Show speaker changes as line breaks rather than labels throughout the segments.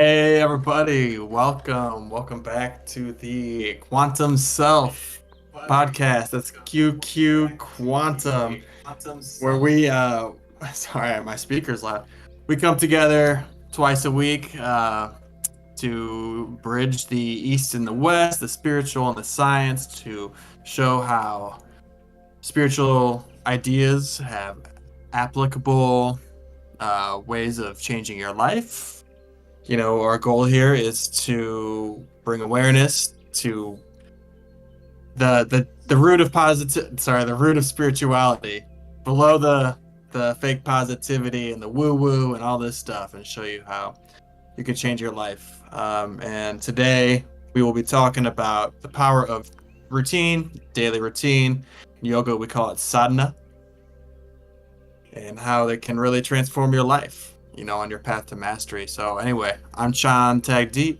Hey everybody, welcome back to the Quantum Self podcast. That's QQ Quantum, where we sorry, my speaker's loud. We come together twice a week to bridge the East and the West, the spiritual and the science, to show how spiritual ideas have applicable ways of changing your life. Our goal here is to bring awareness to the root of the root of spirituality, below the fake positivity and the woo woo and all this stuff, and show you how you can change your life. And today we will be talking about the power of routine, daily routine. In yoga, we call it sadhana, and how they can really transform your life, on your path to mastery. So anyway, I'm Chan Tag Deep.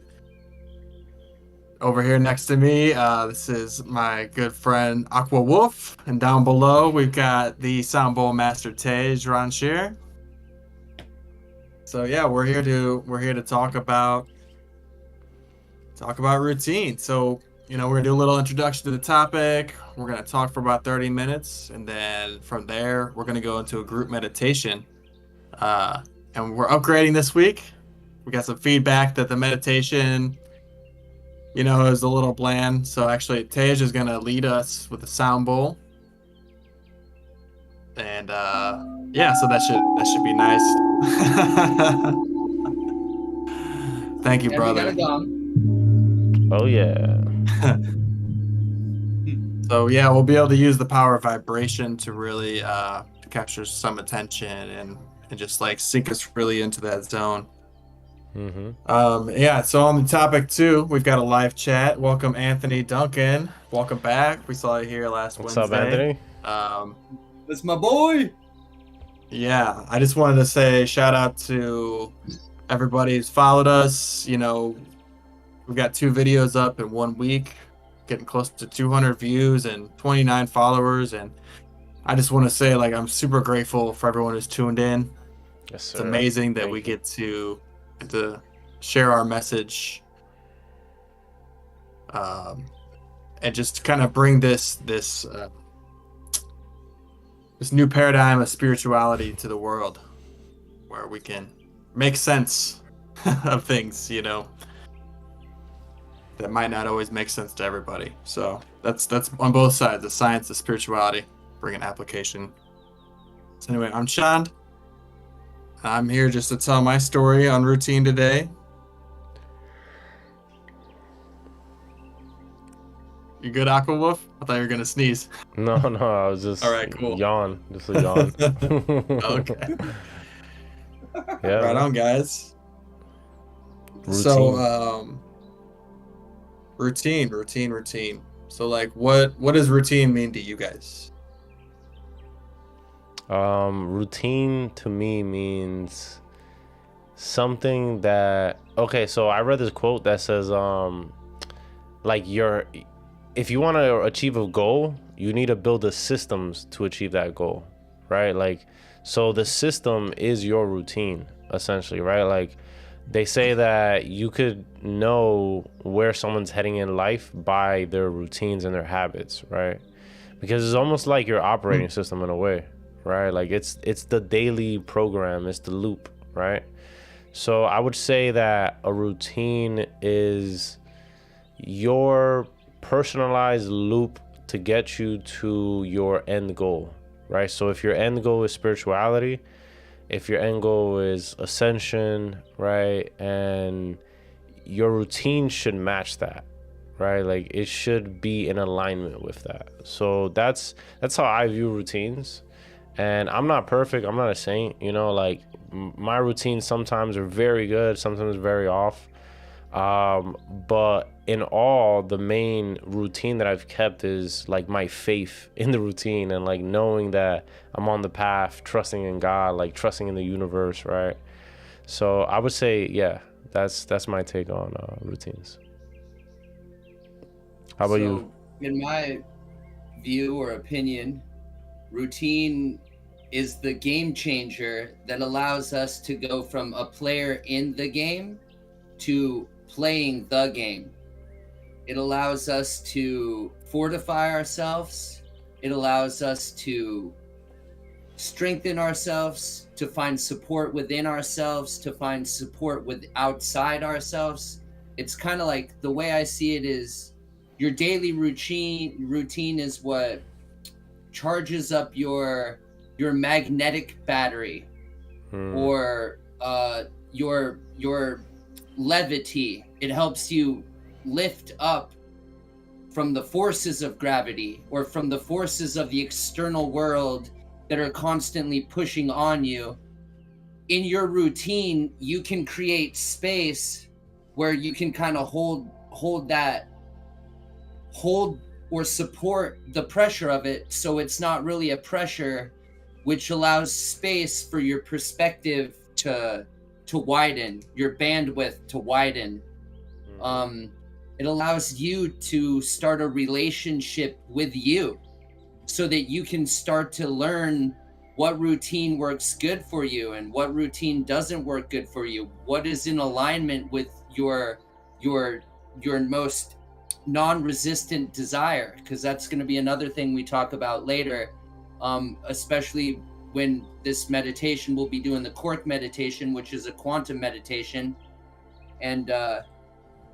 Over here next to me, this is my good friend Aquawolf, and down below we've got the sound bowl master Tej Ranshir. So yeah, we're here to talk about routine. So we're gonna do a little introduction to the topic. We're gonna talk for about 30 minutes, and then from there we're gonna go into a group meditation. And we're upgrading this week. We got some feedback that the meditation, is a little bland. So actually, Tej is gonna lead us with the sound bowl, and yeah, so that should be nice. Thank you, brother.
Oh yeah.
So yeah, we'll be able to use the power of vibration to really capture some attention and just like sink us really into that zone. Yeah, so on the topic too, we've got a live chat. Welcome Anthony Duncan. Welcome back. We saw you here last Wednesday.
What's up, Anthony?
That's my boy.
Yeah, I just wanted to say shout out to everybody who's followed us. We've got 2 videos up in 1 week, getting close to 200 views and 29 followers, and I just want to say, I'm super grateful for everyone who's tuned in.
Yes, sir.
It's amazing that we get to share our message, and just kind of bring this new paradigm of spirituality to the world, where we can make sense of things, that might not always make sense to everybody. So that's on both sides, the science, the spirituality, bring an application. So anyway, I'm Shand. I'm here just to tell my story on routine today. You good, Aquawolf? I thought you were gonna sneeze.
No, I was just
all right, cool.
Yawn, just a yawn.
Okay.
Yeah.
Right on, guys.
Routine.
So, routine. So, what does routine mean to you guys?
Routine to me means something that, okay, so I read this quote that says, if you want to achieve a goal, you need to build the systems to achieve that goal, right? So the system is your routine, essentially, right? They say that you could know where someone's heading in life by their routines and their habits, right? Because it's almost like your operating system in a way, right? It's the daily program, it's the loop, right? So I would say that a routine is your personalized loop to get you to your end goal, right? So if your end goal is spirituality, if your end goal is ascension, right, and your routine should match that, right? It should be in alignment with that. So that's how I view routines. And I'm not perfect, I'm not a saint, my routines sometimes are very good, sometimes very off. But in all, the main routine that I've kept is my faith in the routine, and knowing that I'm on the path, trusting in God, trusting in the universe, right? So I would say, yeah, that's my take on routines. How about you?
In my view or opinion, routine is the game changer that allows us to go from a player in the game to playing the game. It allows us to fortify ourselves. It allows us to strengthen ourselves, to find support within ourselves, to find support with outside ourselves. It's kind of like, the way I see it is, your daily routine is what charges up your magnetic battery, or your levity. It helps you lift up from the forces of gravity, or from the forces of the external world that are constantly pushing on you. In your routine, you can create space where you can kind of hold or support the pressure of it, so it's not really a pressure, which allows space for your perspective to widen, your bandwidth to widen. It allows you to start a relationship with you, so that you can start to learn what routine works good for you and what routine doesn't work good for you, what is in alignment with your most non-resistant desire, because that's going to be another thing we talk about later, especially when this meditation, we'll be doing the cork meditation, which is a quantum meditation, and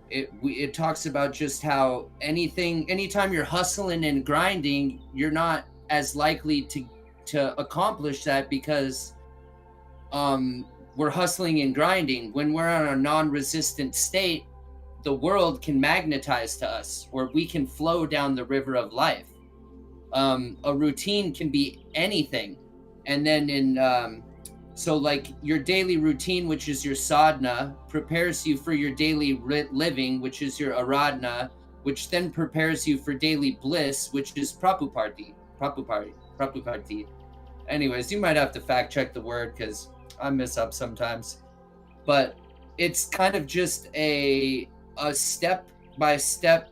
it talks about just how anytime you're hustling and grinding, you're not as likely to accomplish that, because we're hustling and grinding. When we're in a non-resistant state, the world can magnetize to us, or we can flow down the river of life. A routine can be anything. And then so like your daily routine, which is your sadhana, prepares you for your daily living, which is your aradhana, which then prepares you for daily bliss, which is Prabhupati. Anyways, you might have to fact check the word, because I mess up sometimes. But it's kind of just a step by step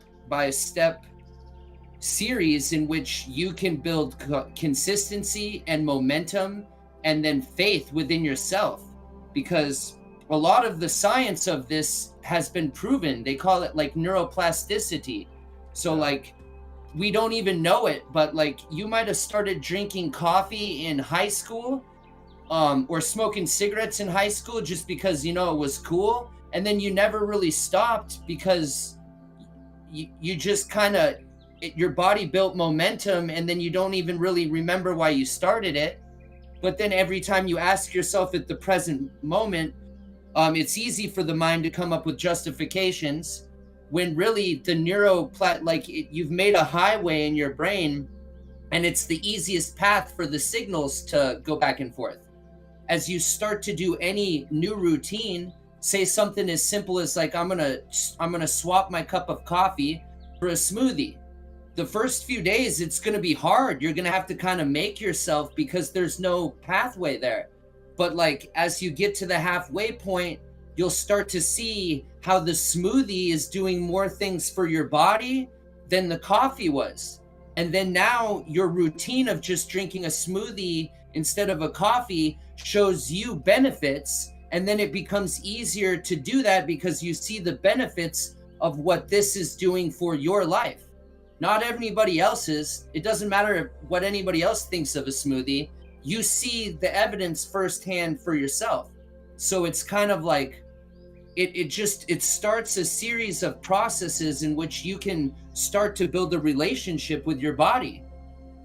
series in which you can build consistency and momentum, and then faith within yourself, because a lot of the science of this has been proven. They call it like neuroplasticity. So like, we don't even know it, but like, you might have started drinking coffee in high school, or smoking cigarettes in high school just because, it was cool. And then you never really stopped, because you just kind of, your body built momentum, and then you don't even really remember why you started it. But then every time you ask yourself at the present moment, it's easy for the mind to come up with justifications, when really the you've made a highway in your brain, and it's the easiest path for the signals to go back and forth. As you start to do any new routine, say something as simple as like, I'm gonna swap my cup of coffee for a smoothie. The first few days, it's going to be hard. You're going to have to kind of make yourself, because there's no pathway there. But like, as you get to the halfway point, you'll start to see how the smoothie is doing more things for your body than the coffee was. And then now your routine of just drinking a smoothie instead of a coffee shows you benefits. And then it becomes easier to do that, because you see the benefits of what this is doing for your life. Not everybody else's. It doesn't matter what anybody else thinks of a smoothie. You see the evidence firsthand for yourself. So it's kind of like, it starts a series of processes in which you can start to build a relationship with your body.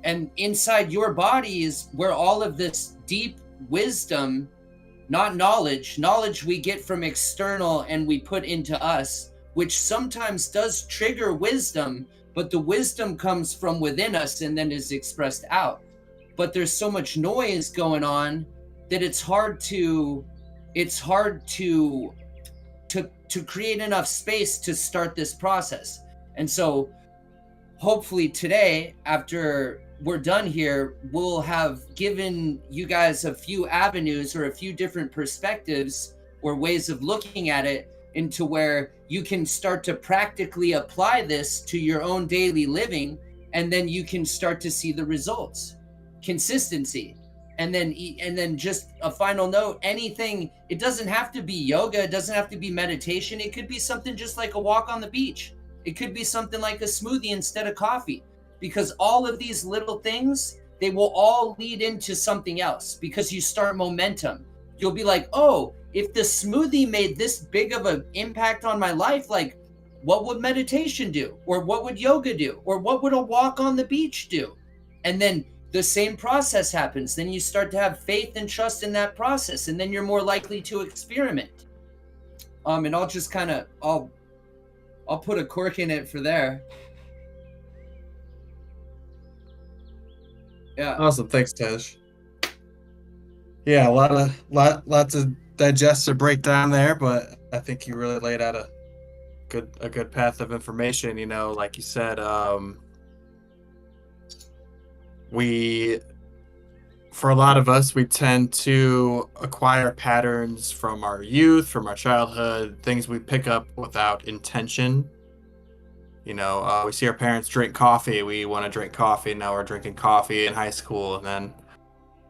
And inside your body is where all of this deep wisdom, not knowledge we get from external and we put into us, which sometimes does trigger wisdom, but the wisdom comes from within us and then is expressed out. But there's so much noise going on that it's hard to create enough space to start this process. And so hopefully today, after we're done here, we'll have given you guys a few avenues or a few different perspectives or ways of looking at it, into where you can start to practically apply this to your own daily living, and then you can start to see the results. Consistency. And then just a final note, anything, it doesn't have to be yoga, it doesn't have to be meditation, it could be something just like a walk on the beach. It could be something like a smoothie instead of coffee, because all of these little things, they will all lead into something else because you start momentum. You'll be like, oh, if the smoothie made this big of an impact on my life, like what would meditation do? Or what would yoga do? Or what would a walk on the beach do? And then the same process happens. Then you start to have faith and trust in that process, and then you're more likely to experiment. And I'll just kind of, I'll put a cork in it for there. Yeah.
Awesome. Thanks, Tej. Yeah, lot to digest or break down there, but I think you really laid out a good path of information. You know, like you said, for a lot of us, we tend to acquire patterns from our youth, from our childhood, things we pick up without intention. You know, we see our parents drink coffee. We want to drink coffee. Now we're drinking coffee in high school. And then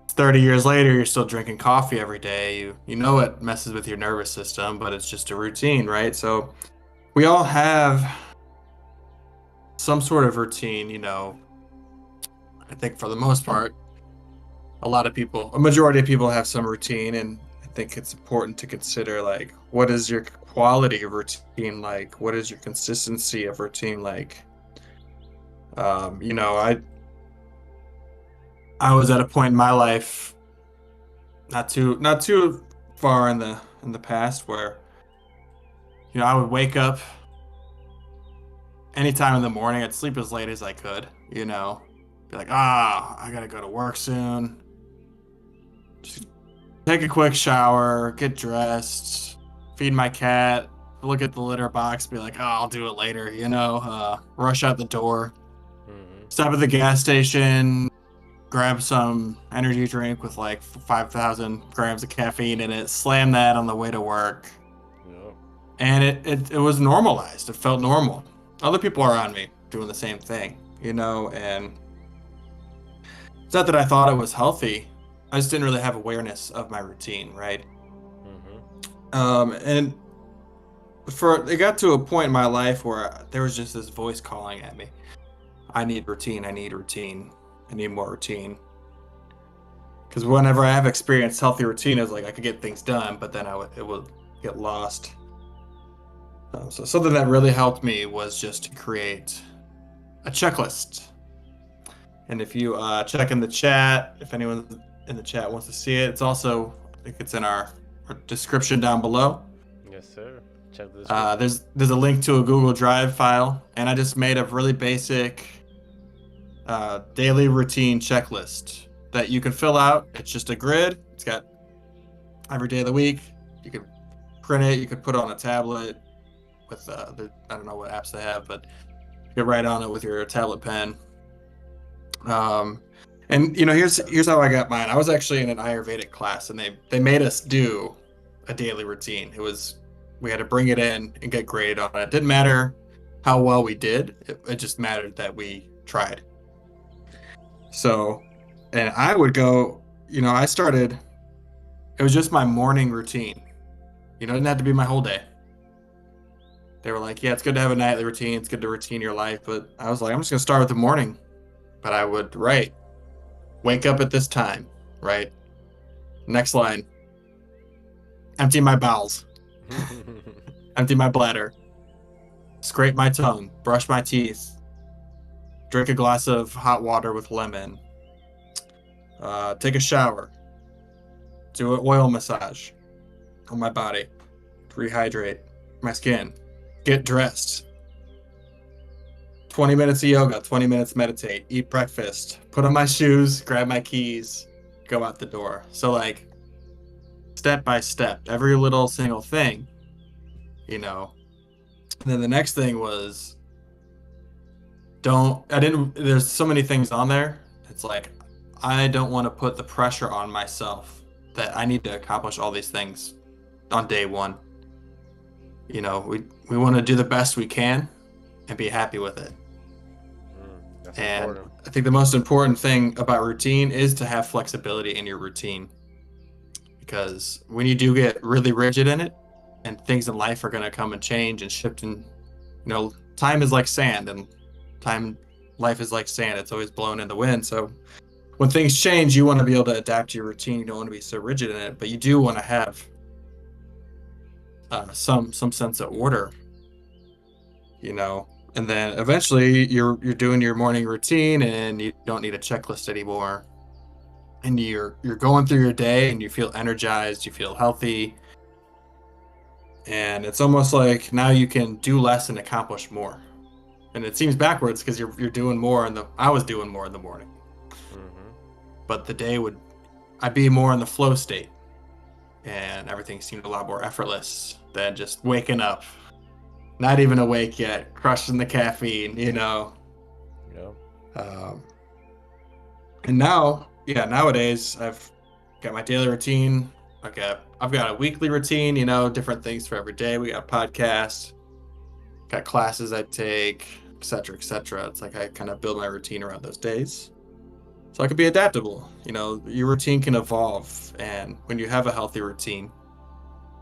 30 years later, you're still drinking coffee every day. You know it messes with your nervous system, but it's just a routine, right? So we all have some sort of routine, you know. I think for the most part, a majority of people have some routine, and I think it's important to consider, like, what is your quality of routine like? What is your consistency of routine like? You know, I was at a point in my life, not too far in the past, where, you know, I would wake up anytime in the morning. I'd sleep as late as I could, you know. Be like, I gotta go to work soon. Just take a quick shower, get dressed, feed my cat, look at the litter box, be like, I'll do it later, you know. Rush out the door, stop at the gas station, grab some energy drink with like 5,000 grams of caffeine in it, slam that on the way to work.
Yep.
And it was normalized. It felt normal. Other people around me doing the same thing, you know, and it's not that I thought it was healthy. I just didn't really have awareness of my routine, right? And it got to a point in my life where there was just this voice calling at me. I need routine. I need routine. I need more routine. Because whenever I have experienced healthy routine, it was like I could get things done, but then it would get lost. So something that really helped me was just to create a checklist. And if you check in the chat, if anyone in the chat wants to see it, it's also, I think it's in our description down below.
Yes, sir. Check this.
There's a link to a Google Drive file, and I just made a really basic daily routine checklist that you can fill out. It's just a grid. It's got every day of the week. You could print it. You could put it on a tablet with I don't know what apps they have, but you could write on it with your tablet pen. And you know, here's how I got mine. I was actually in an Ayurvedic class, and they made us do a daily routine. We had to bring it in and get graded on it. It didn't matter how well we did. It just mattered that we tried. So, and I would go, you know, it was just my morning routine. You know, it didn't have to be my whole day. They were like, yeah, it's good to have a nightly routine. It's good to routine your life. But I was like, I'm just going to start with the morning. But I would wake up at this time, right? Next line. Empty my bowels. Empty my bladder. Scrape my tongue. Brush my teeth. Drink a glass of hot water with lemon. Take a shower. Do an oil massage on my body. Rehydrate my skin. Get dressed. 20 minutes of yoga, 20 minutes meditate, eat breakfast, put on my shoes, grab my keys, go out the door. So like step by step, every little single thing, you know. And then the next thing was there's so many things on there. It's like, I don't want to put the pressure on myself that I need to accomplish all these things on day one. You know, we want to do the best we can and be happy with it.
That's
And
important.
I think the most important thing about routine is to have flexibility in your routine. Because when you do get really rigid in it, and things in life are going to come and change and shift, and time is like sand, and time life is like sand. It's always blown in the wind. So when things change, you want to be able to adapt to your routine. You don't want to be so rigid in it, but you do want to have some sense of order, and then eventually you're doing your morning routine, and you don't need a checklist anymore, and you're going through your day, and you feel energized, you feel healthy, and it's almost like now you can do less and accomplish more. And it seems backwards because you're doing more I was doing more in the morning,
Hmm.
but I'd be more in the flow state, and everything seemed a lot more effortless than just waking up, not even awake yet, crushing the caffeine.
Yep.
Um, and nowadays I've got my daily routine. I've got a weekly routine, different things for every day. We got podcasts, got classes I take, etc., etc. It's like I kind of build my routine around those days, so I can be adaptable. Your routine can evolve, and when you have a healthy routine,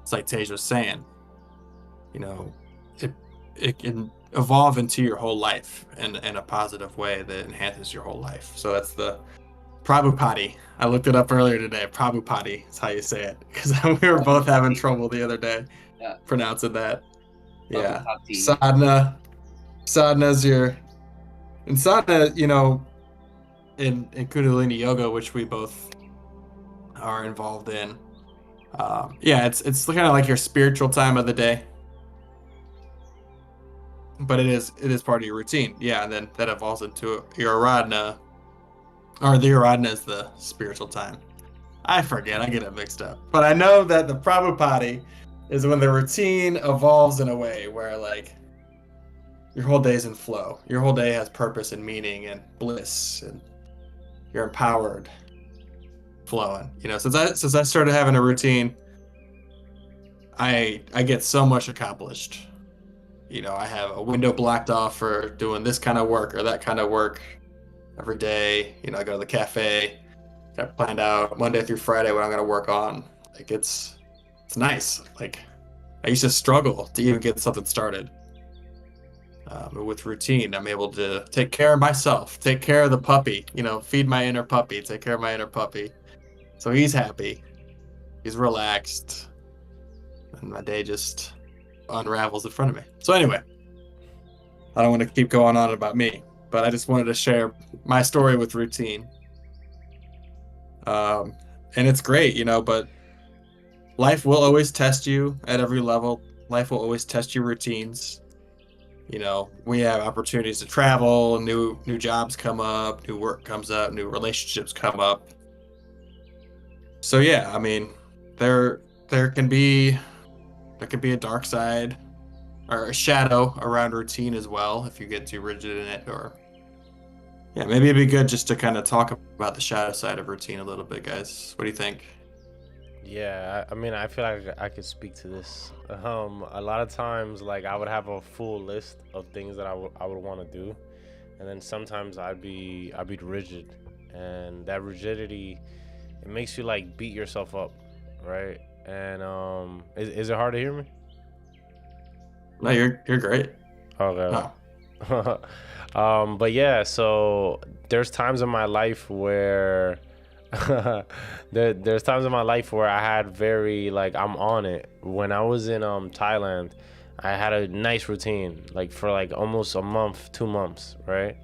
it's like Tej was saying, it it can evolve into your whole life in a positive way that enhances your whole life. So that's the Prabhupati. I looked it up earlier today. Prabhupati is how you say it, because we were both having trouble the other day
Yeah.
pronouncing that. Yeah.
Prabhupati.
Sadhana's and sadhana, in Kundalini yoga, which we both are involved in. It's kind of like your spiritual time of the day, but it is part of your routine. Yeah, and then that evolves into your Aradhana, or the Aradhana is the spiritual time. I forget, I get it mixed up. But I know that the Prabhupati is when the routine evolves in a way where, like, your whole day's in flow. Your whole day has purpose and meaning and bliss, and you're empowered, flowing. Since I started having a routine, I get so much accomplished. I have a window blocked off for doing this kind of work or that kind of work every day. I go to the cafe, got planned out Monday through Friday what I'm gonna work on. Like it's nice. Like I used to struggle to even get something started. But with routine, I'm able to take care of myself, take care of the puppy, feed my inner puppy, take care of my inner puppy. So he's happy, he's relaxed, and my day just unravels in front of me. So anyway, I don't want to keep going on about me, but I just wanted to share my story with routine. And it's great, but life will always test you at every level. Life will always test your routines. We have opportunities to travel, new jobs come up, new work comes up, new relationships come up. So yeah, I mean, there can be a dark side or a shadow around routine as well if you get too rigid in it. Or yeah, maybe it'd be good just to kind of talk about the shadow side of routine a little bit, guys. What do you think?
Yeah, I mean, I feel like I could speak to this. A lot of times, like I would have a full list of things that I would want to do, and then sometimes I'd be rigid, and that rigidity, it makes you like beat yourself up, right? And is it hard to hear me?
No, you're great.
Okay.
No.
But yeah, so there's times in my life where there's times in my life where I had very like I'm on it. When I was in Thailand, I had a nice routine like for like almost a month, 2 months, right?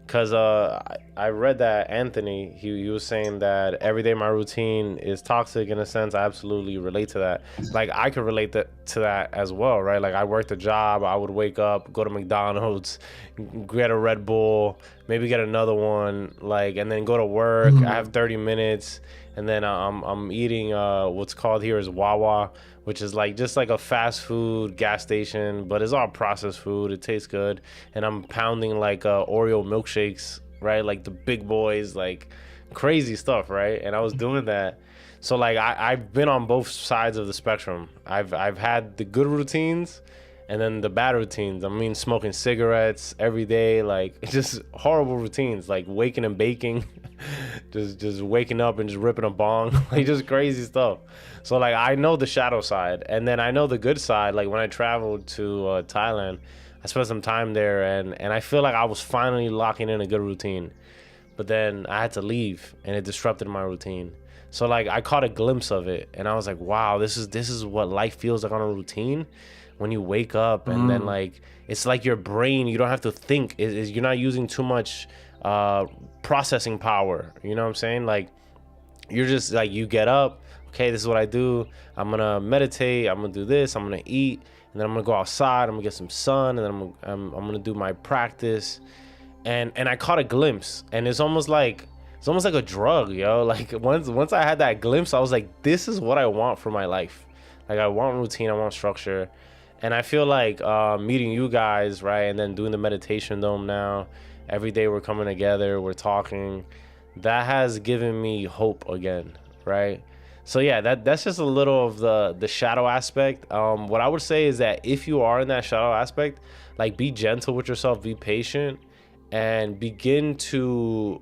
Because I read that Anthony, he was saying that every day my routine is toxic in a sense. I absolutely relate to that. Like I could relate to that as well, right? Like I worked a job, I would wake up, go to McDonald's, get a Red Bull, maybe get another one, like, and then go to work. I have 30 minutes, and then I'm eating what's called here is Wawa, which is like just like a fast food gas station, but it's all processed food. It tastes good, and I'm pounding like Oreo milkshakes, right? Like the big boys, like crazy stuff, right? And I was doing that. So like I've been on both sides of the spectrum. I've had the good routines, And then the bad routines, I mean, smoking cigarettes every day, like just horrible routines, like waking and baking, just waking up and just ripping a bong, like just crazy stuff. So like I know the shadow side, and then I know the good side. Like when I traveled to Thailand, I spent some time there, and I feel like I was finally locking in a good routine. But then I had to leave, and it disrupted my routine. So like I caught a glimpse of it, and I was like, wow, this is what life feels like on a routine. When you wake up and then like it's like your brain, you don't have to think, you're not using too much processing power, you know what I'm saying? Like you're just like, you get up, okay, this is what I do, I'm gonna meditate, I'm gonna do this, I'm gonna eat, and then I'm gonna go outside, I'm gonna get some sun, and then I'm gonna do my practice. And I caught a glimpse, and it's almost like a drug, yo. Like once I had that glimpse, I was like, this is what I want for my life. Like I want routine, I want structure. And I feel like meeting you guys, right, and then doing the meditation dome now, every day we're coming together, we're talking, that has given me hope again, right? So yeah, that's just a little of the shadow aspect. What I would say is that if you are in that shadow aspect, like be gentle with yourself, be patient, and begin to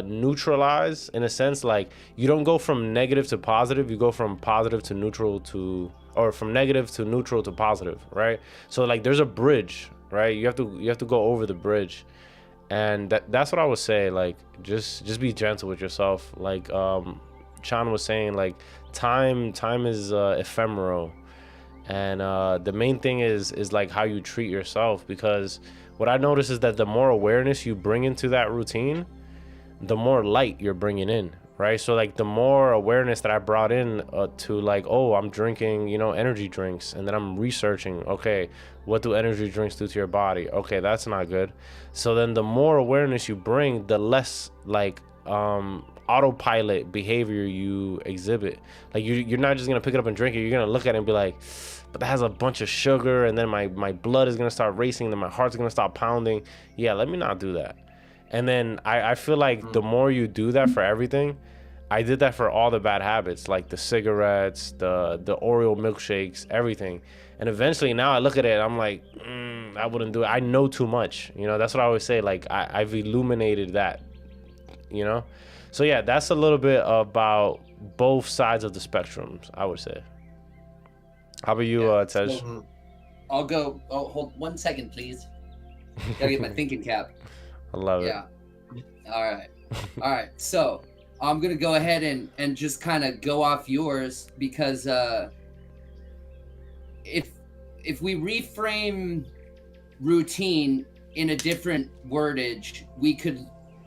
neutralize, in a sense. Like you don't go from negative to positive, you go from positive to neutral to, or from negative to neutral to positive, right? So like there's a bridge, right? You have to go over the bridge. And that's what I would say. Like just be gentle with yourself. Like Chan was saying, like time is ephemeral, and the main thing is like how you treat yourself. Because what I notice is that the more awareness you bring into that routine, the more light you're bringing in, right? So like the more awareness that I brought in to like, oh, I'm drinking, energy drinks, and then I'm researching, okay, what do energy drinks do to your body? Okay, that's not good. So then the more awareness you bring, the less like autopilot behavior you exhibit. Like you're not just gonna pick it up and drink it, you're gonna look at it and be like, but that has a bunch of sugar, and then my blood is gonna start racing, then my heart's gonna stop pounding. Yeah, let me not do that. And then I feel like the more you do that for everything, I did that for all the bad habits, like the cigarettes, the Oreo milkshakes, everything. And eventually now I look at it, I'm like, I wouldn't do it. I know too much. That's what I always say. Like I've illuminated that, So yeah, that's a little bit about both sides of the spectrums, I would say. How about you, Tej?
So I'll go. Oh, hold 1 second, please. Gotta get my thinking cap.
I love it.
Yeah. All right. So I'm gonna go ahead and just kind of go off yours, because if we reframe routine in a different wordage,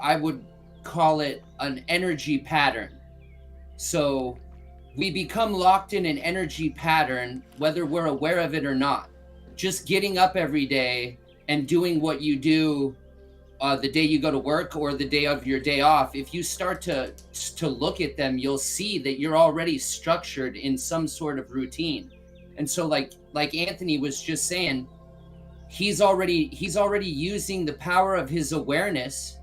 I would call it an energy pattern. So we become locked in an energy pattern, whether we're aware of it or not. Just getting up every day and doing what you do the day you go to work or the day of your day off. If you start to look at them, you'll see that you're already structured in some sort of routine. And so like Anthony was just saying, he's already using the power of his awareness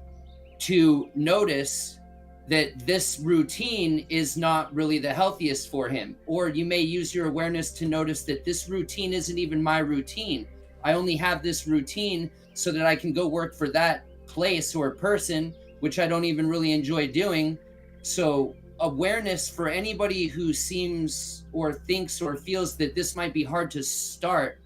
to notice that this routine is not really the healthiest for him. Or you may use your awareness to notice that this routine isn't even my routine. I only have this routine so that I can go work for that place or person, which I don't even really enjoy doing. So awareness for anybody who seems or thinks or feels that this might be hard to start,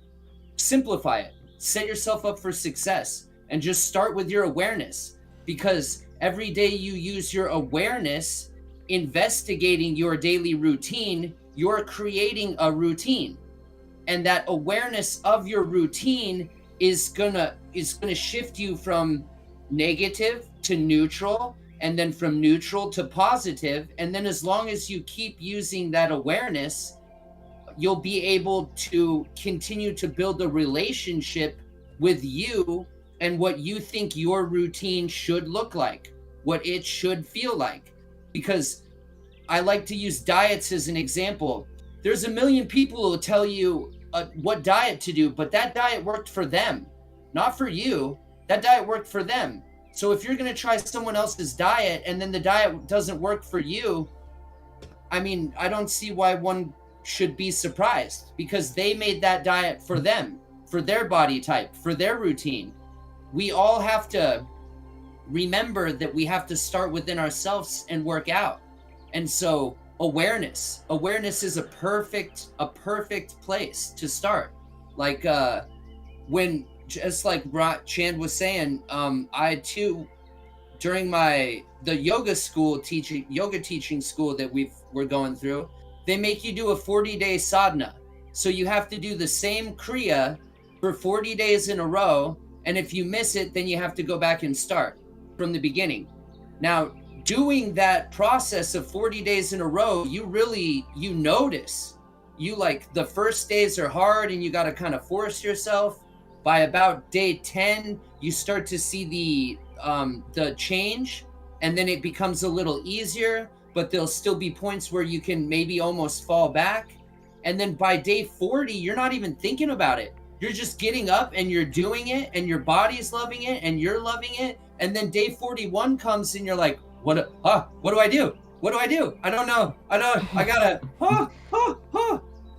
simplify it. Set yourself up for success and just start with your awareness, because every day you use your awareness investigating your daily routine, you're creating a routine. And that awareness of your routine is gonna shift you from negative to neutral, and then from neutral to positive. And then as long as you keep using that awareness, you'll be able to continue to build a relationship with you and what you think your routine should look like, what it should feel like. Because I like to use diets as an example. There's a million people who will tell you what diet to do, but that diet worked for them, not for you. That diet worked for them. So if you're going to try someone else's diet and then the diet doesn't work for you, I mean, I don't see why one should be surprised, because they made that diet for them. for their body type, for their routine. We all have to remember that we have to start within ourselves and work out. And so awareness is a perfect place to start. Like when, just like Chand was saying, I too, during the yoga teaching school that we're going through, they make you do a 40-day sadhana. So you have to do the same kriya for 40 days in a row, and if you miss it, then you have to go back and start from the beginning. Now, doing that process of 40 days in a row, you notice, like the first days are hard and you got to kind of force yourself. By about day 10, you start to see the change, and then it becomes a little easier, but there'll still be points where you can maybe almost fall back. And then by day 40, you're not even thinking about it. You're just getting up and you're doing it, and your body's loving it and you're loving it. And then day 41 comes and you're like, what do I do? What do I do? I don't know. I gotta,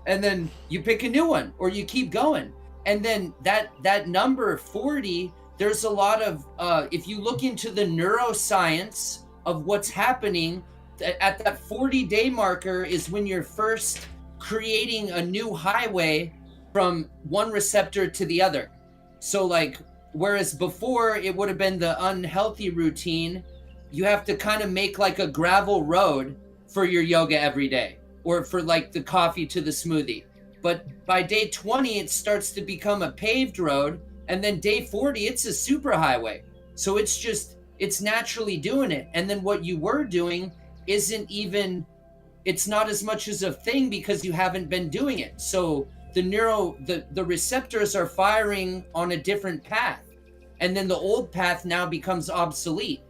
and then you pick a new one, or you keep going. And then that number 40, there's a lot of, if you look into the neuroscience of what's happening, at that 40-day marker is when you're first creating a new highway from one receptor to the other. So like, whereas before it would have been the unhealthy routine, you have to kind of make like a gravel road for your yoga every day, or for like the coffee to the smoothie. But by day 20, it starts to become a paved road. And then day 40, it's a super highway. So it's naturally doing it. And then what you were doing it's not as much as a thing because you haven't been doing it. So the receptors are firing on a different path. And then the old path now becomes obsolete.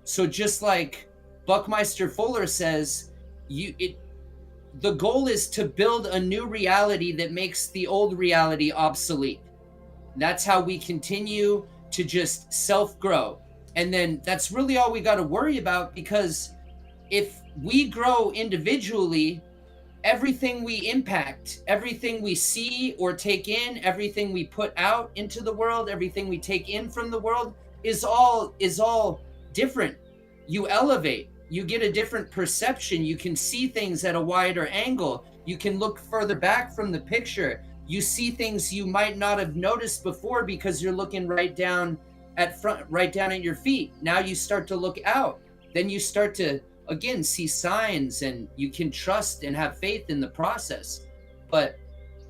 So just like Buckminster Fuller says, the goal is to build a new reality that makes the old reality obsolete. That's how we continue to just self-grow. And then that's really all we got to worry about, because if we grow individually, everything we impact, everything we see or take in, everything we put out into the world, everything we take in from the world is all different. You elevate, you get a different perception. You can see things at a wider angle. You can look further back from the picture. You see things you might not have noticed before because you're looking right down at your feet. Now you start to look out. Then you start to, again, see signs, and you can trust and have faith in the process. But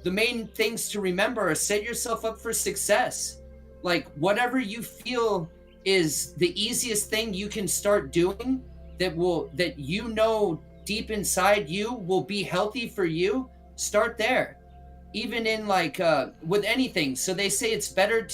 the main things to remember are set yourself up for success. Like whatever you feel is the easiest thing you can start doing, that you know deep inside you will be healthy for you, start there. Even in like with anything. So they say it's better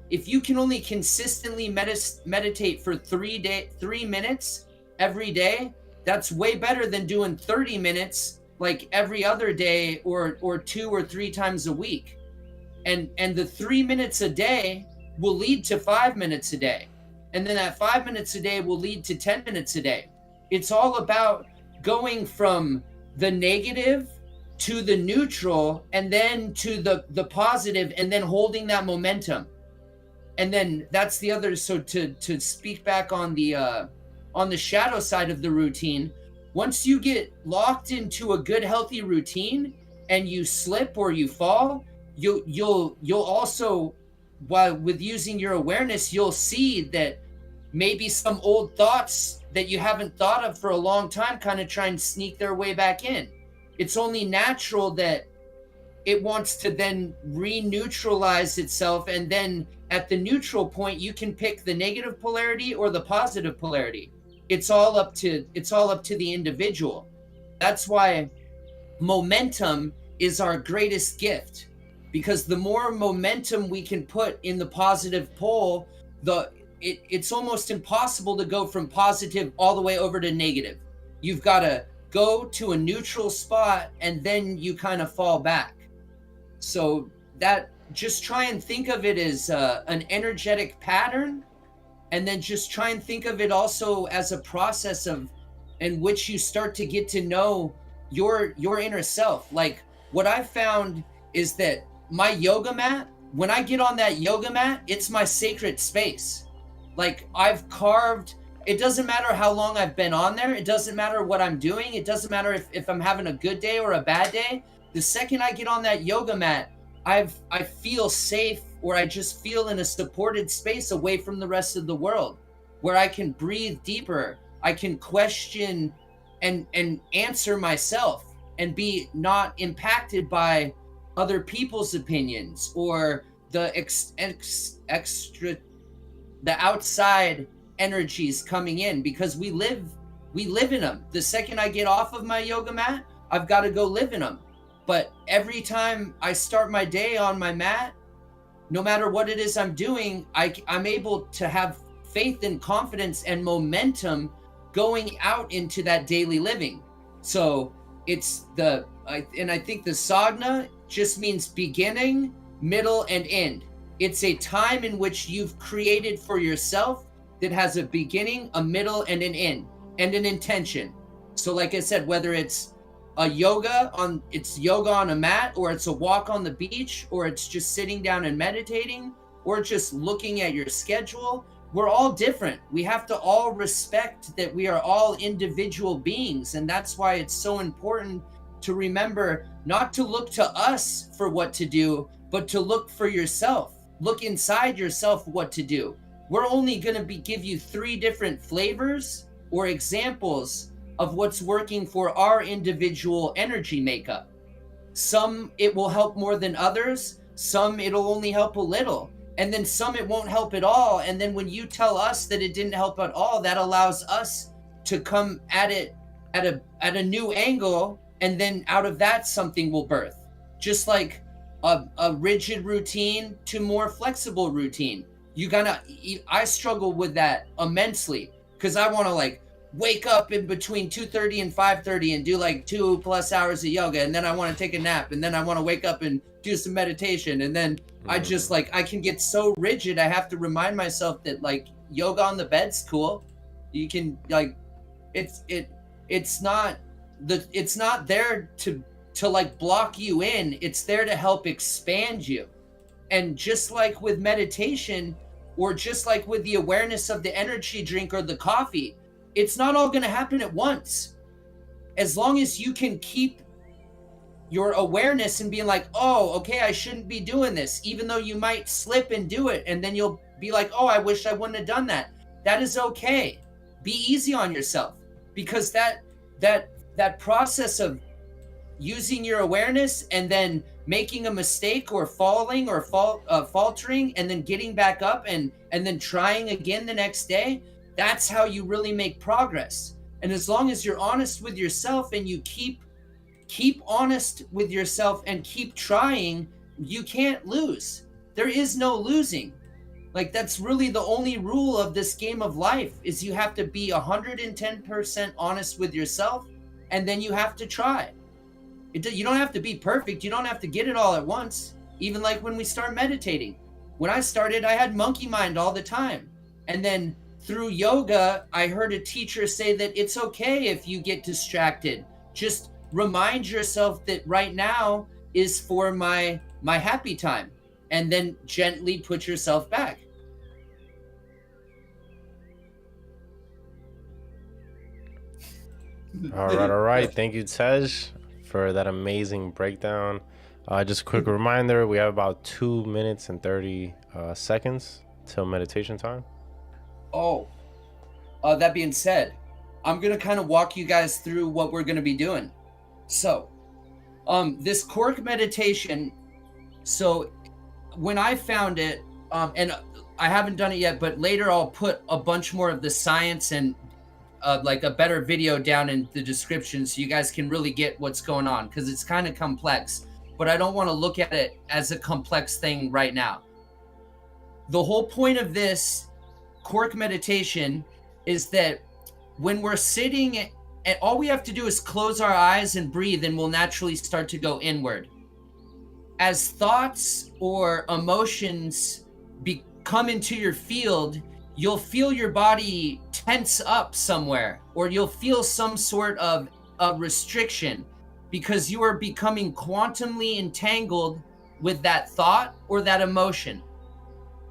if you can only consistently meditate for 3 minutes every day, that's way better than doing 30 minutes like every other day or 2 or 3 times a week. And the 3 minutes a day will lead to 5 minutes a day. And then that 5 minutes a day will lead to 10 minutes a day. It's all about going from the negative to the neutral, and then to the positive, and then holding that momentum. And then that's the other. So to speak back on the shadow side of the routine, once you get locked into a good healthy routine and you slip or you fall, you'll also, while with using your awareness, you'll see that maybe some old thoughts that you haven't thought of for a long time kind of try and sneak their way back in. It's only natural that it wants to then re-neutralize itself, and then at the neutral point you can pick the negative polarity or the positive polarity. It's all up to the individual. That's why momentum is our greatest gift, because the more momentum we can put in the positive pole, it's almost impossible to go from positive all the way over to negative. You've got to go to a neutral spot, and then you kind of fall back. So that, just try and think of it as an energetic pattern, and then just try and think of it also as a process in which you start to get to know your inner self. Like what I've found is that my yoga mat when I get on that yoga mat, it's my sacred space. Like I've carved, it doesn't matter how long I've been on there. It doesn't matter what I'm doing. It doesn't matter if I'm having a good day or a bad day. The second I get on that yoga mat, I feel safe, or I just feel in a supported space away from the rest of the world, where I can breathe deeper. I can question and answer myself and be not impacted by other people's opinions or the the outside energies coming in, because we live in them. The second I get off of my yoga mat, I've got to go live in them. But every time I start my day on my mat, no matter what it is I'm doing, I'm able to have faith and confidence and momentum going out into that daily living. So it's I think the sadhana just means beginning, middle, and end. It's a time in which you've created for yourself that has a beginning, a middle, and an end, and an intention. So like I said, whether it's yoga on a mat, or it's a walk on the beach, or it's just sitting down and meditating, or just looking at your schedule, we're all different. We have to all respect that we are all individual beings. And that's why it's so important to remember not to look to us for what to do, but to look for yourself. Look inside yourself what to do. We're only going to give you 3 different flavors or examples of what's working for our individual energy makeup. Some it will help more than others. Some it'll only help a little. And then some it won't help at all. And then when you tell us that it didn't help at all, that allows us to come at it at a new angle. And then out of that, something will birth. Just like a rigid routine to more flexible routine. I struggle with that immensely, because I want to like wake up in between 2:30 and 5:30 and do like 2+ hours of yoga, and then I want to take a nap, and then I want to wake up and do some meditation, and then I just like I can get so rigid. I have to remind myself that like yoga on the bed's cool. You can like it's not there to like block you in. It's there to help expand you. And just like with meditation, or just like with the awareness of the energy drink or the coffee, it's not all going to happen at once. As long as you can keep your awareness and being like, oh, okay, I shouldn't be doing this, even though you might slip and do it, and then you'll be like, oh, I wish I wouldn't have done that. That is okay. Be easy on yourself, because that process of using your awareness and then making a mistake or falling or faltering and then getting back up and then trying again the next day, that's how you really make progress. And as long as you're honest with yourself and you keep honest with yourself and keep trying, you can't lose. There is no losing. Like, that's really the only rule of this game of life, is you have to be 110% honest with yourself, and then you have to try. You don't have to be perfect. You don't have to get it all at once. Even like when we start meditating. When I started, I had monkey mind all the time. And then through yoga, I heard a teacher say that it's okay if you get distracted. Just remind yourself that right now is for my happy time. And then gently put yourself back.
All right. Thank you, Tej, for that amazing breakdown. Just a quick reminder, we have about 2 minutes and 30 seconds till meditation time.
That being said, I'm going to kind of walk you guys through what we're going to be doing. So, this cork meditation, so when I found it, and I haven't done it yet, but later I'll put a bunch more of the science and like a better video down in the description so you guys can really get what's going on, because it's kind of complex, but I don't want to look at it as a complex thing right now. The whole point of this cork meditation is that when we're sitting, and all we have to do is close our eyes and breathe, and we'll naturally start to go inward. As thoughts or emotions come into your field, you'll feel your body tense up somewhere, or you'll feel some sort of a restriction, because you are becoming quantumly entangled with that thought or that emotion.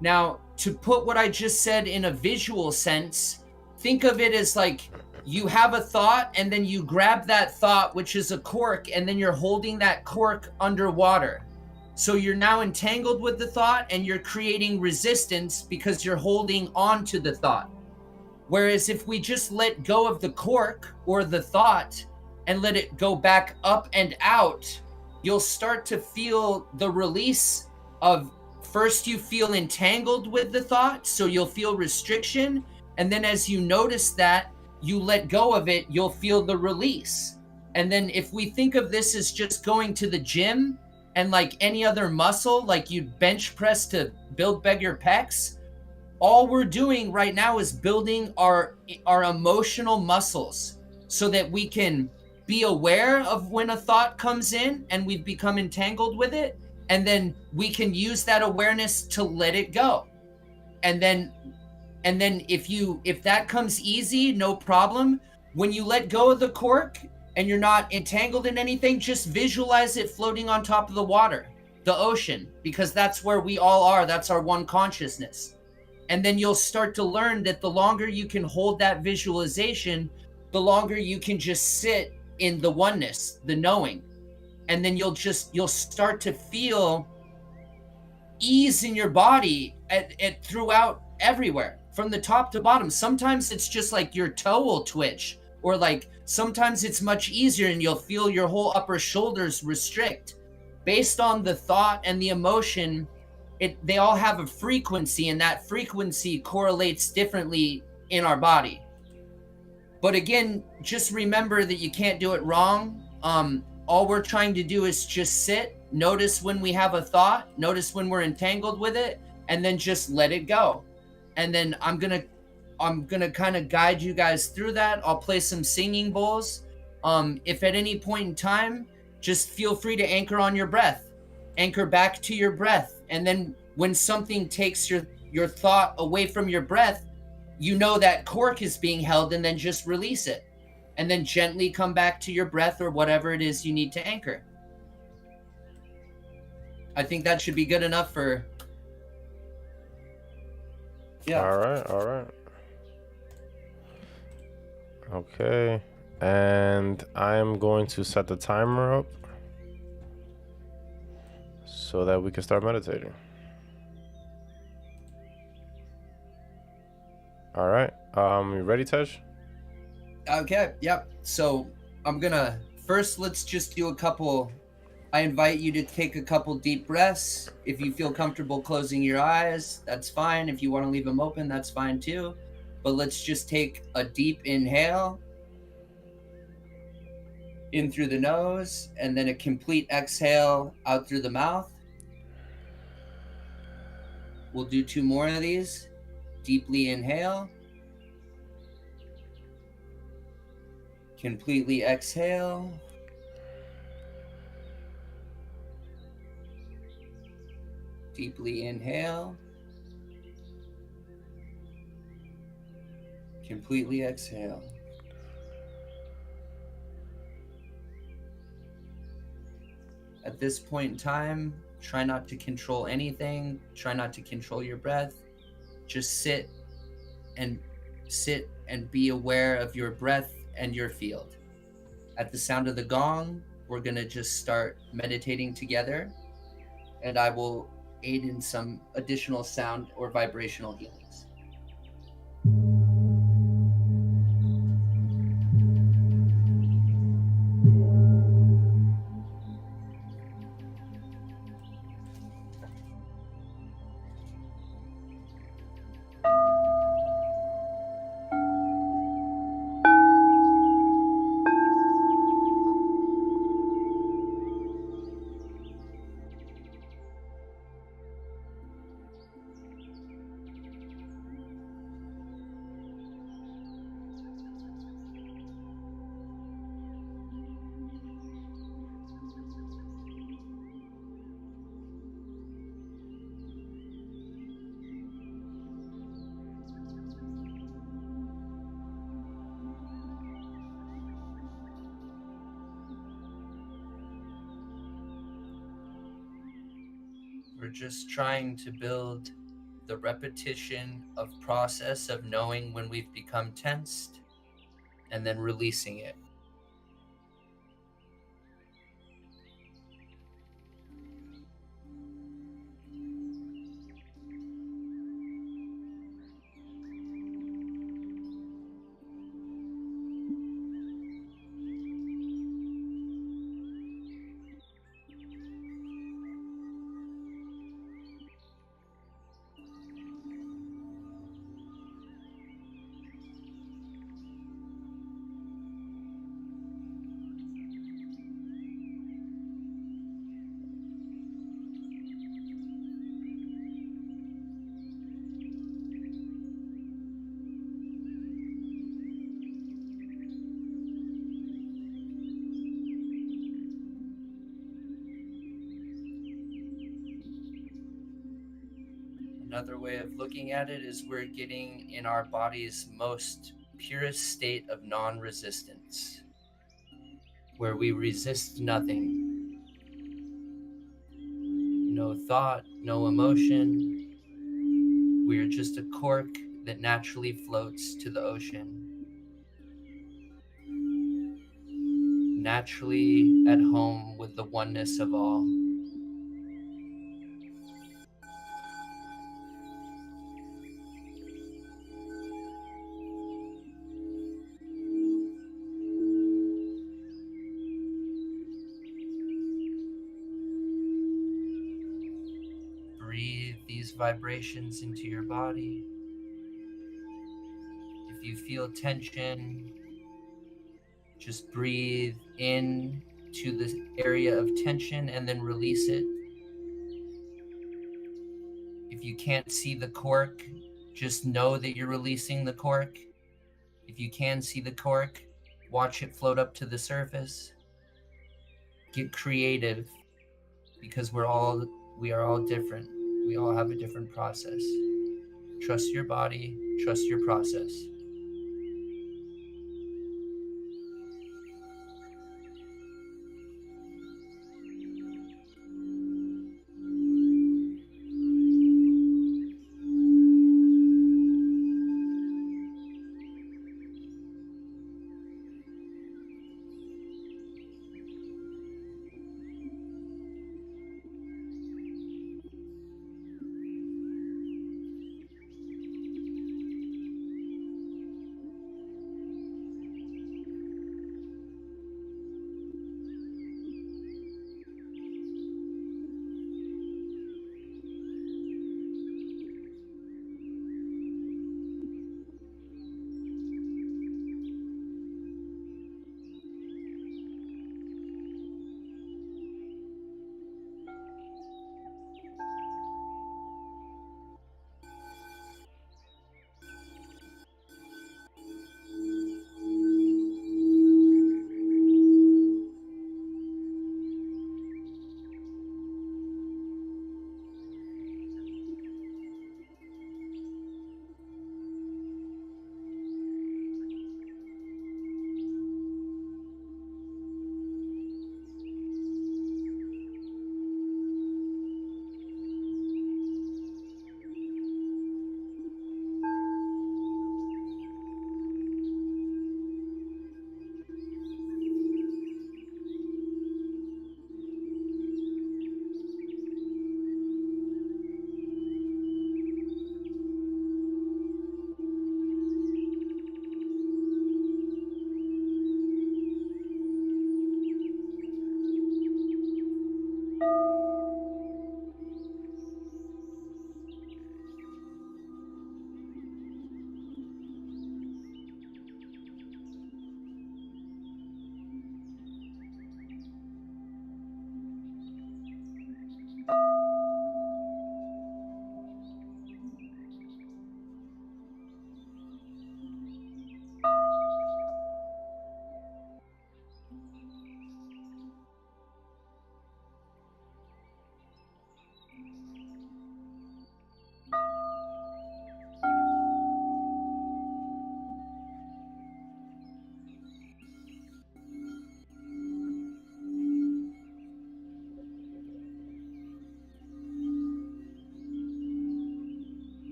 Now, to put what I just said in a visual sense, think of it as like you have a thought and then you grab that thought, which is a cork, and then you're holding that cork underwater. So you're now entangled with the thought and you're creating resistance because you're holding on to the thought. Whereas if we just let go of the cork or the thought and let it go back up and out, you'll start to feel the release of, first you feel entangled with the thought, so you'll feel restriction. And then as you notice that, you let go of it, you'll feel the release. And then if we think of this as just going to the gym and like any other muscle, like you'd bench press to build bigger pecs, all we're doing right now is building our emotional muscles so that we can be aware of when a thought comes in and we've become entangled with it, and then we can use that awareness to let it go. And then if that comes easy, no problem. When you let go of the cork and you're not entangled in anything, just visualize it floating on top of the water, the ocean, because that's where we all are. That's our one consciousness. And then you'll start to learn that the longer you can hold that visualization, the longer you can just sit in the oneness, the knowing. And then you'll start to feel ease in your body at throughout everywhere, from the top to bottom. Sometimes it's just like your toe will twitch, or like sometimes it's much easier and you'll feel your whole upper shoulders restrict. Based on the thought and the emotion, they all have a frequency, and that frequency correlates differently in our body. But again, just remember that you can't do it wrong. All we're trying to do is just sit, notice when we have a thought, notice when we're entangled with it, and then just let it go. And then I'm gonna kind of guide you guys through that. I'll play some singing bowls. If at any point in time, just feel free to anchor on your breath, anchor back to your breath. And then when something takes your thought away from your breath, you know that cork is being held, and then just release it. And then gently come back to your breath or whatever it is you need to anchor. I think that should be good enough for... Yeah.
All right. Okay. And I'm going to set the timer up so that we can start meditating. All right. You ready, Tej?
Okay, yep. So I'm gonna, first let's just do a couple, I invite you to take a couple deep breaths. If you feel comfortable closing your eyes, that's fine. If you want to leave them open, that's fine too. But let's just take a deep inhale in through the nose, and then a complete exhale out through the mouth. We'll do 2 more of these. Deeply inhale. Completely exhale. Deeply inhale. Completely exhale. At this point in time, try not to control anything. Try not to control your breath. Just sit and be aware of your breath and your field. At the sound of the gong, we're gonna just start meditating together, and I will aid in some additional sound or vibrational healings. We're just trying to build the repetition of process of knowing when we've become tensed and then releasing it. Another way of looking at it is we're getting in our body's most purest state of non-resistance, where we resist nothing. No thought, no emotion. We are just a cork that naturally floats to the ocean, naturally at home with the oneness of all. Breathe these vibrations into your body. If you feel tension, just breathe in to the area of tension and then release it. If you can't see the cork, just know that you're releasing the cork. If you can see the cork, watch it float up to the surface. Get creative, because we are all different. We all have a different process. Trust your body, trust your process.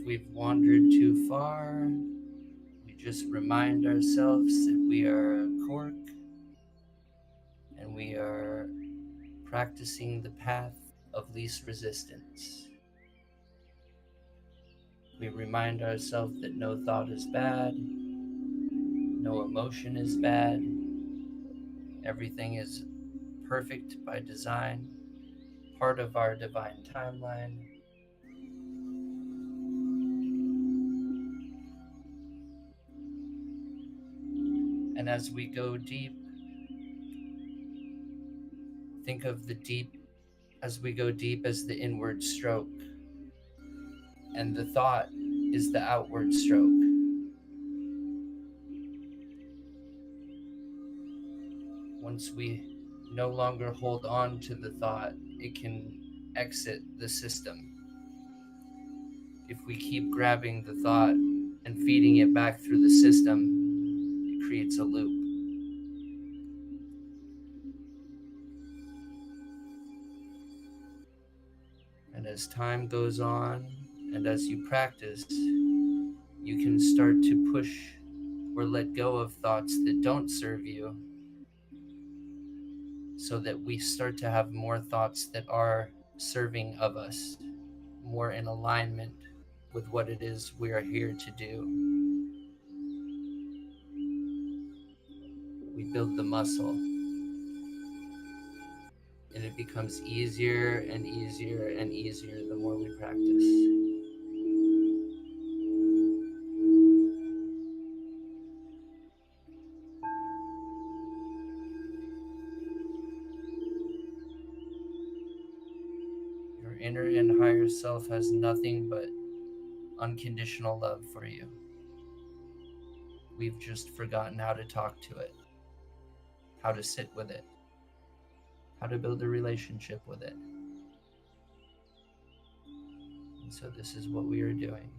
we've wandered too far, we just remind ourselves that we are a cork and we are practicing the path of least resistance. We remind ourselves that no thought is bad, no emotion is bad, everything is perfect by design, part of our divine timeline. And as we go deep, think of the deep as we go deep as the inward stroke, and the thought is the outward stroke. Once we no longer hold on to the thought, it can exit the system. If we keep grabbing the thought and feeding it back through the system, it creates a loop. And as time goes on, and as you practice, you can start to push or let go of thoughts that don't serve you, so that we start to have more thoughts that are serving of us, more in alignment with what it is we are here to do. We build the muscle, and it becomes easier and easier and easier the more we practice. Your inner and higher self has nothing but unconditional love for you. We've just forgotten how to talk to it, how to sit with it, how to build a relationship with it. And so this is what we are doing.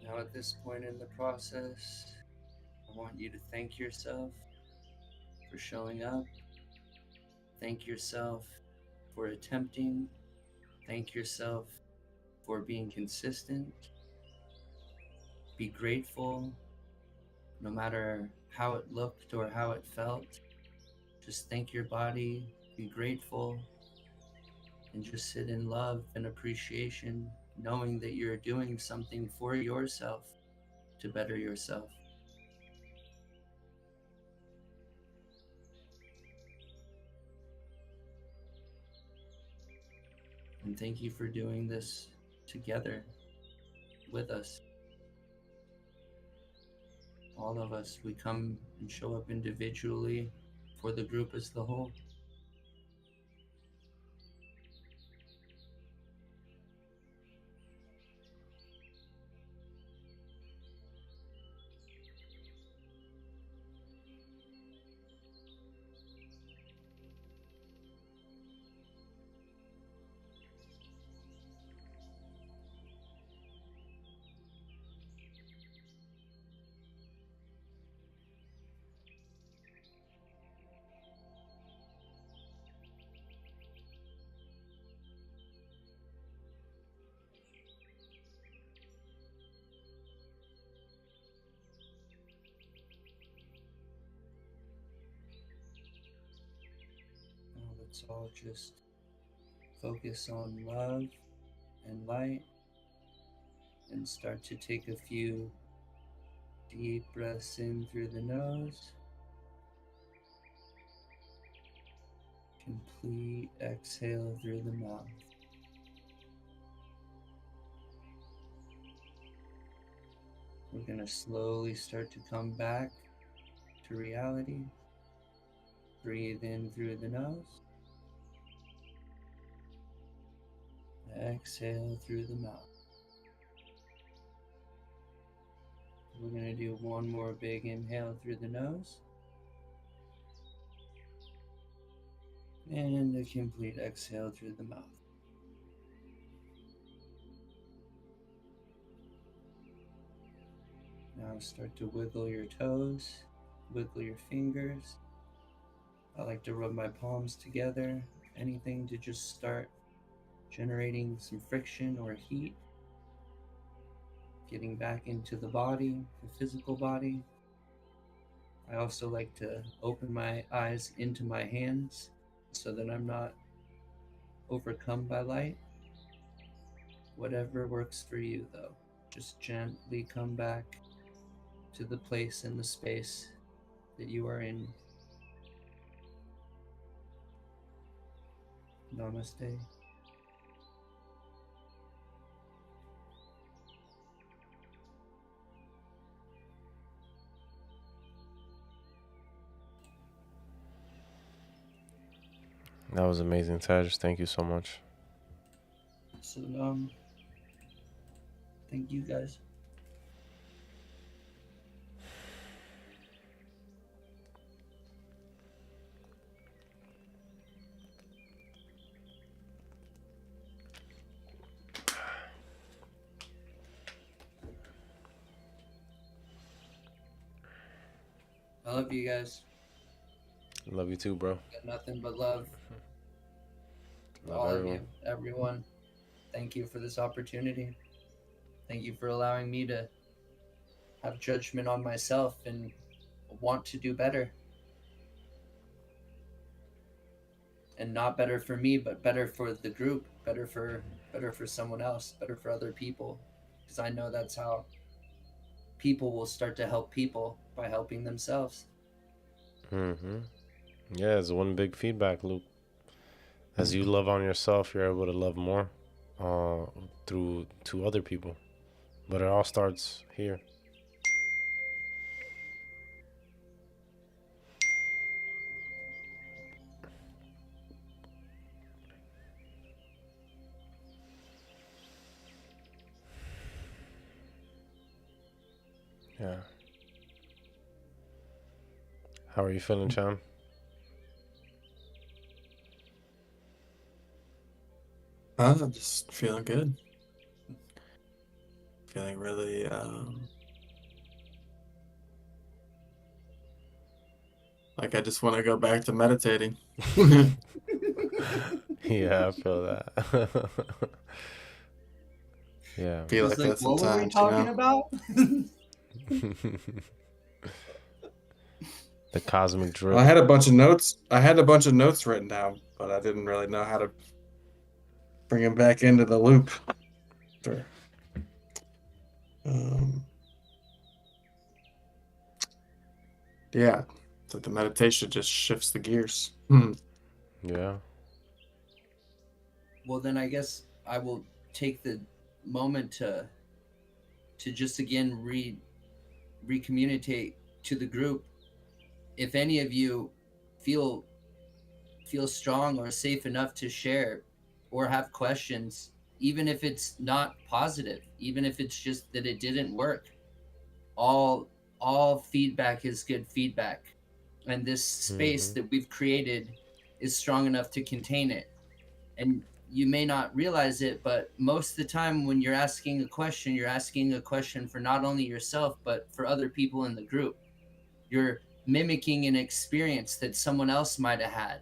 Now, at this point in the process, I want you to thank yourself for showing up. Thank yourself for attempting. Thank yourself for being consistent. Be grateful, no matter how it looked or how it felt. Just thank your body, be grateful, and just sit in love and appreciation, knowing that you're doing something for yourself to better yourself. And thank you for doing this together with us. All of us, we come and show up individually for the group as the whole. Now let's all just focus on love and light and start to take a few deep breaths in through the nose. Complete exhale through the mouth. We're going to slowly start to come back to reality. Breathe in through the nose. Exhale through the mouth. We're going to do one more big inhale through the nose. And a complete exhale through the mouth. Now start to wiggle your toes, wiggle your fingers. I like to rub my palms together. Anything to just start generating some friction or heat. Getting back into the body, the physical body. I also like to open my eyes into my hands so that I'm not overcome by light. Whatever works for you, though. Just gently come back to the place and the space that you are in. Namaste.
That was amazing, Taj. Thank you so much.
So, thank you guys. I love you guys.
Love you too, bro.
Got nothing but love. For
Love
all
everyone.
of you, everyone. Thank you for this opportunity. Thank you for allowing me to have judgment on myself and want to do better. And not better for me, but better for the group, better for someone else, better for other people. Because I know that's how people will start to help people, by helping themselves.
Mm-hmm. Yeah, it's one big feedback loop. As you love on yourself, you're able to love more through to other people. But it all starts here. Yeah. How are you feeling, Chan?
I'm just feeling good. Feeling really like I just want to go back to meditating.
Yeah, I feel that. Yeah.
Feel like that
what were we
sometimes,
talking about?
The cosmic drip.
Well, I had a bunch of notes. I had a bunch of notes written down, but I didn't really know how to bring them back into the loop. Sure. Yeah. So the meditation just shifts the gears.
Yeah.
Well, then I guess I will take the moment to just again recommunicate to the group. If any of you feel strong or safe enough to share or have questions, even if it's not positive, even if it's just that it didn't work, all feedback is good feedback, and this space that we've created is strong enough to contain it. And you may not realize it, but most of the time when you're asking a question, you're asking a question for not only yourself but for other people in the group. You're mimicking an experience that someone else might have had.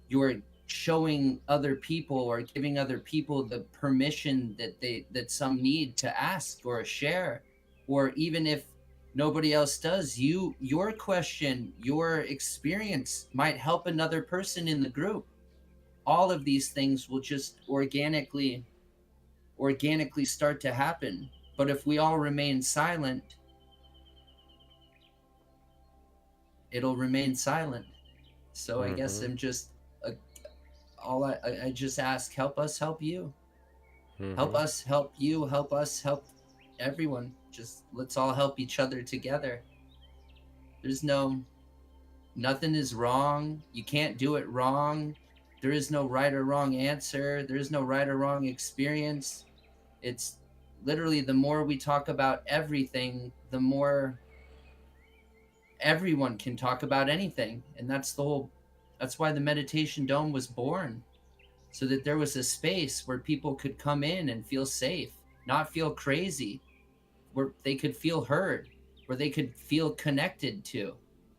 You're showing other people or giving other people the permission that some need to ask or share. Or even if nobody else does, your question, your experience might help another person in the group. All of these things will just organically start to happen. But if we all remain silent, it'll remain silent. So I guess I'm just I just ask, help us help you. Help us help you, help us help everyone. Just let's all help each other together. There's nothing is wrong. You can't do it wrong. There is no right or wrong answer. There is no right or wrong experience. It's literally, the more we talk about everything, the more everyone can talk about anything. And that's why the meditation dome was born, so that there was a space where people could come in and feel safe, not feel crazy, where they could feel heard, where they could feel connected to.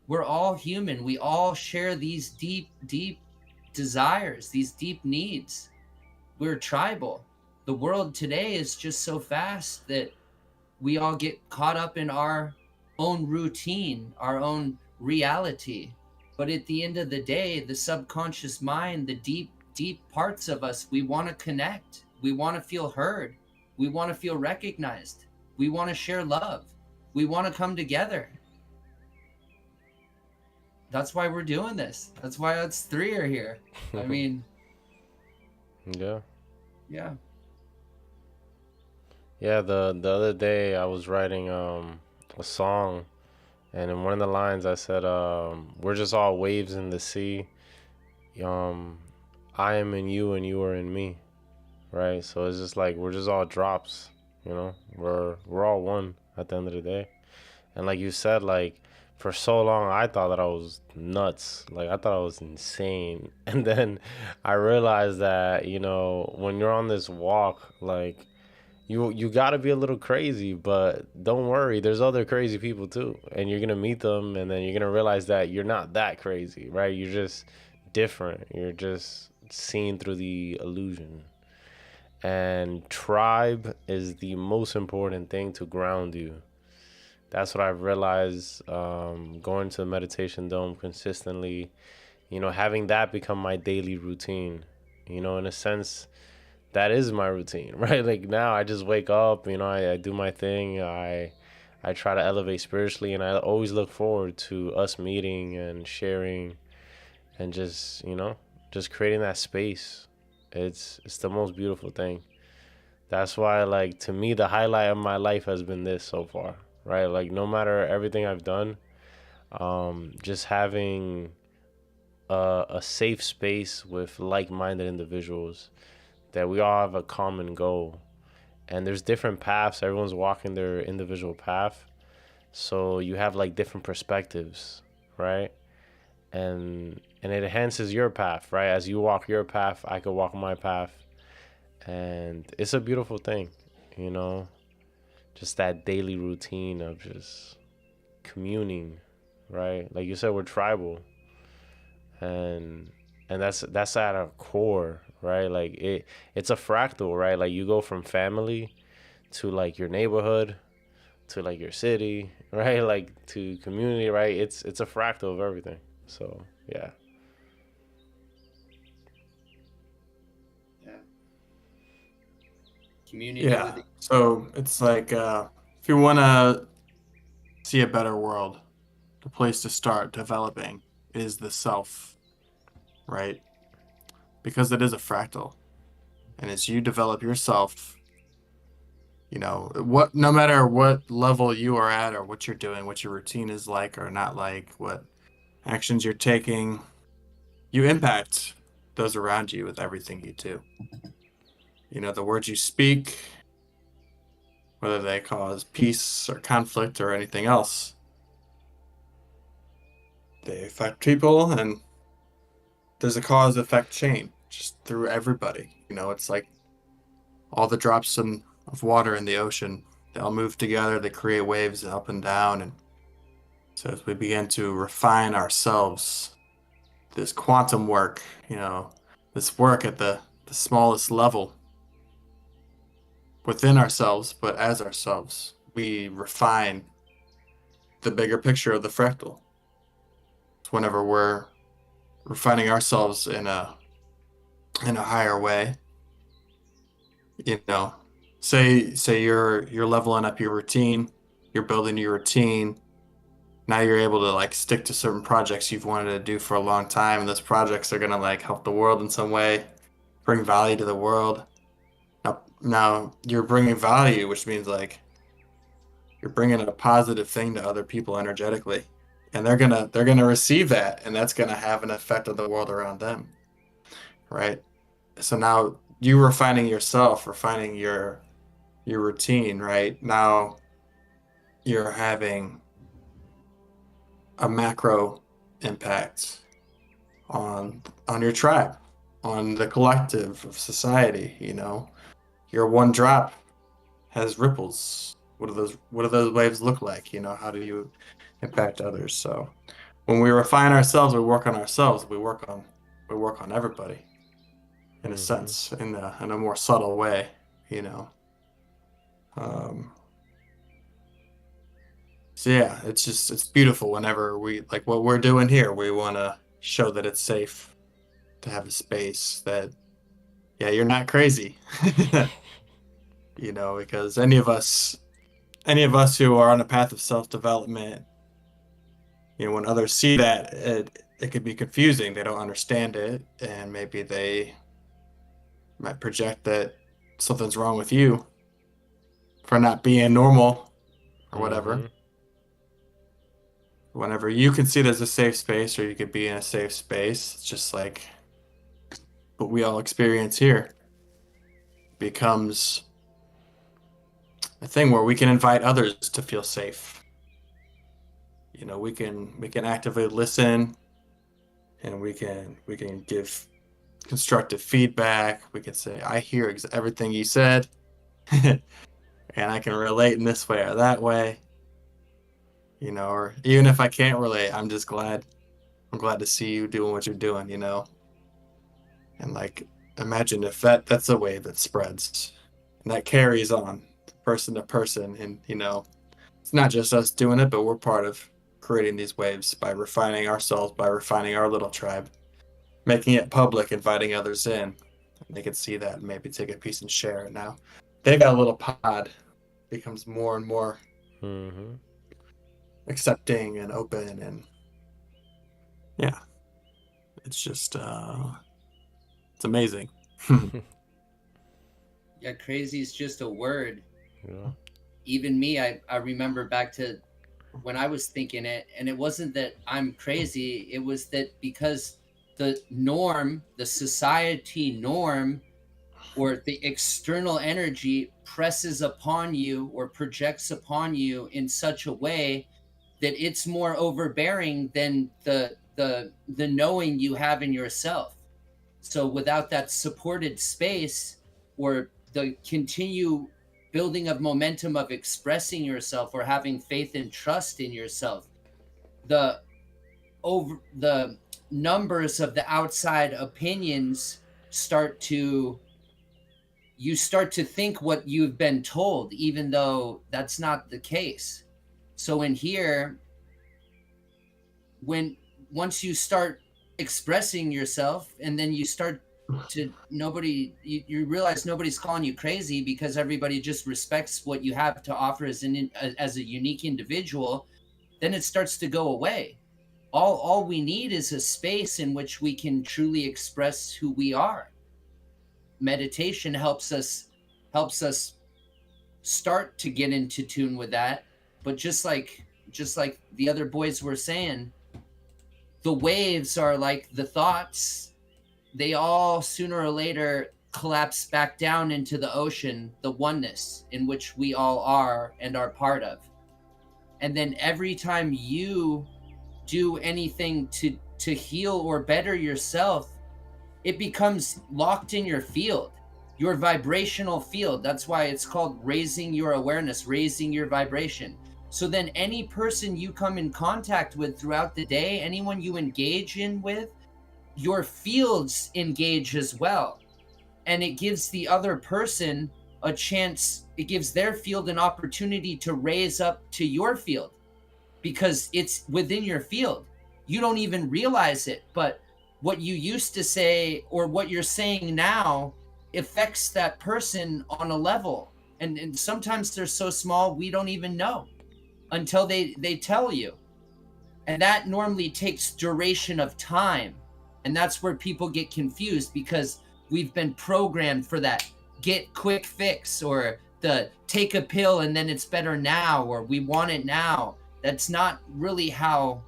We're all human. We all share these deep desires, these deep needs. We're tribal. The world today is just so fast that we all get caught up in our own routine, our own reality. But at the end of the day, the subconscious mind, the deep parts of us, we want to connect. We want to feel heard. We want to feel recognized. We want to share love. We want to come together. That's why we're doing this. That's why us three are here. I mean,
yeah. The other day I was writing a song, and in one of the lines I said, we're just all waves in the sea. I am in you and you are in me, right? So it's just like we're just all drops, you know. We're all one at the end of the day. And like you said, like for so long I thought that I was nuts, like I thought I was insane. And then I realized that, you know, when you're on this walk, like you got to be a little crazy, but don't worry, there's other crazy people too, and you're gonna meet them, and then you're gonna realize that you're not that crazy, right? You're just different. You're just seen through the illusion. And tribe is the most important thing to ground you. That's what I've realized, going to the meditation dome consistently, you know, having that become my daily routine, you know, in a sense, that is my routine, right? Like now I just wake up, you know, I do my thing. I try to elevate spiritually, and I always look forward to us meeting and sharing and just, you know, just creating that space. It's the most beautiful thing. That's why, like, to me, the highlight of my life has been this so far, right? Like, no matter everything I've done, just having a safe space with like-minded individuals, that we all have a common goal. And there's different paths. Everyone's walking their individual path. So you have like different perspectives, right? And it enhances your path, right? As you walk your path, I could walk my path. And it's a beautiful thing, you know? Just that daily routine of just communing, right? Like you said, we're tribal. And that's at our core, right? Like it's a fractal, right? Like you go from family to like your neighborhood to like your city, right? Like to community, right? It's a fractal of everything. So yeah.
Community.
Yeah. So it's like if you want to see a better world, the place to start developing is the self, right? Because it is a fractal. And as you develop yourself, no matter what level you are at or what you're doing, what your routine is like or not like, what actions you're taking, you impact those around you with everything you do. The words you speak, whether they cause peace or conflict or anything else, they affect people, and there's a cause-effect chain just through everybody. It's like all the drops of water in the ocean. They all move together, they create waves up and down. And so as we begin to refine ourselves, this quantum work, this work at the smallest level within ourselves, but as ourselves, we refine the bigger picture of the fractal. Whenever we're refining ourselves in a higher way, say you're leveling up your routine, you're building your routine. Now you're able to like stick to certain projects you've wanted to do for a long time, and those projects are gonna like help the world in some way, bring value to the world. Now you're bringing value, which means like you're bringing a positive thing to other people energetically, and they're gonna receive that, and that's gonna have an effect on the world around them, right? So now you refining yourself, refining your routine, right? Now you're having a macro impact on your tribe, on the collective of society. Your one drop has ripples. What do those waves look like? How do you impact others? So when we refine ourselves, we work on ourselves, we work on everybody in a sense, in a more subtle way, So yeah, it's beautiful whenever we like what we're doing here. We want to show that it's safe to have a space that, yeah, you're not crazy, because any of us who are on a path of self-development, when others see that, it could be confusing. They don't understand it, and maybe they might project that something's wrong with you for not being normal or whatever. Whenever you can see it as a safe space, or you could be in a safe space, it's just like what we all experience here becomes a thing where we can invite others to feel safe. We can actively listen, and we can give constructive feedback. We can say, I hear everything you said, and I can relate in this way or that way. Or even if I can't relate, I'm glad to see you doing what you're doing, and like, imagine if that's a wave that spreads and that carries on person to person. And, it's not just us doing it, but we're part of creating these waves by refining ourselves, by refining our little tribe, making it public, inviting others in. And they can see that and maybe take a piece and share it. Now they got a little pod, becomes more and more accepting and open, and yeah, it's just it's amazing.
Yeah, crazy is just a word.
Yeah.
Even me, I remember back to when I was thinking it, and it wasn't that I'm crazy, it was that because the norm, the society norm, or the external energy presses upon you or projects upon you in such a way that it's more overbearing than the knowing you have in yourself. So without that supported space, or the continue building of momentum of expressing yourself or having faith and trust in yourself, the numbers of the outside opinions you start to think what you've been told, even though that's not the case. So in here, once you start expressing yourself, and then you start to you realize nobody's calling you crazy, because everybody just respects what you have to offer as a unique individual, then it starts to go away. All we need is a space in which we can truly express who we are. meditation helps us start to get into tune with that. But just like the other boys were saying, the waves are like the thoughts. They all sooner or later collapse back down into the ocean, the oneness in which we all are and are part of. And then every time you do anything to heal or better yourself, it becomes locked in your field, your vibrational field. That's why it's called raising your awareness, raising your vibration. So then any person you come in contact with throughout the day, anyone you engage in with, your fields engage as well. And it gives the other person a chance, it gives their field an opportunity to raise up to your field, because it's within your field. You don't even realize it, but what you used to say or what you're saying now affects that person on a level. And sometimes they're so small we don't even know until they tell you. And that normally takes duration of time. And that's where people get confused, because we've been programmed for that get quick fix, or the take a pill and then it's better now, or we want it now. That's not really how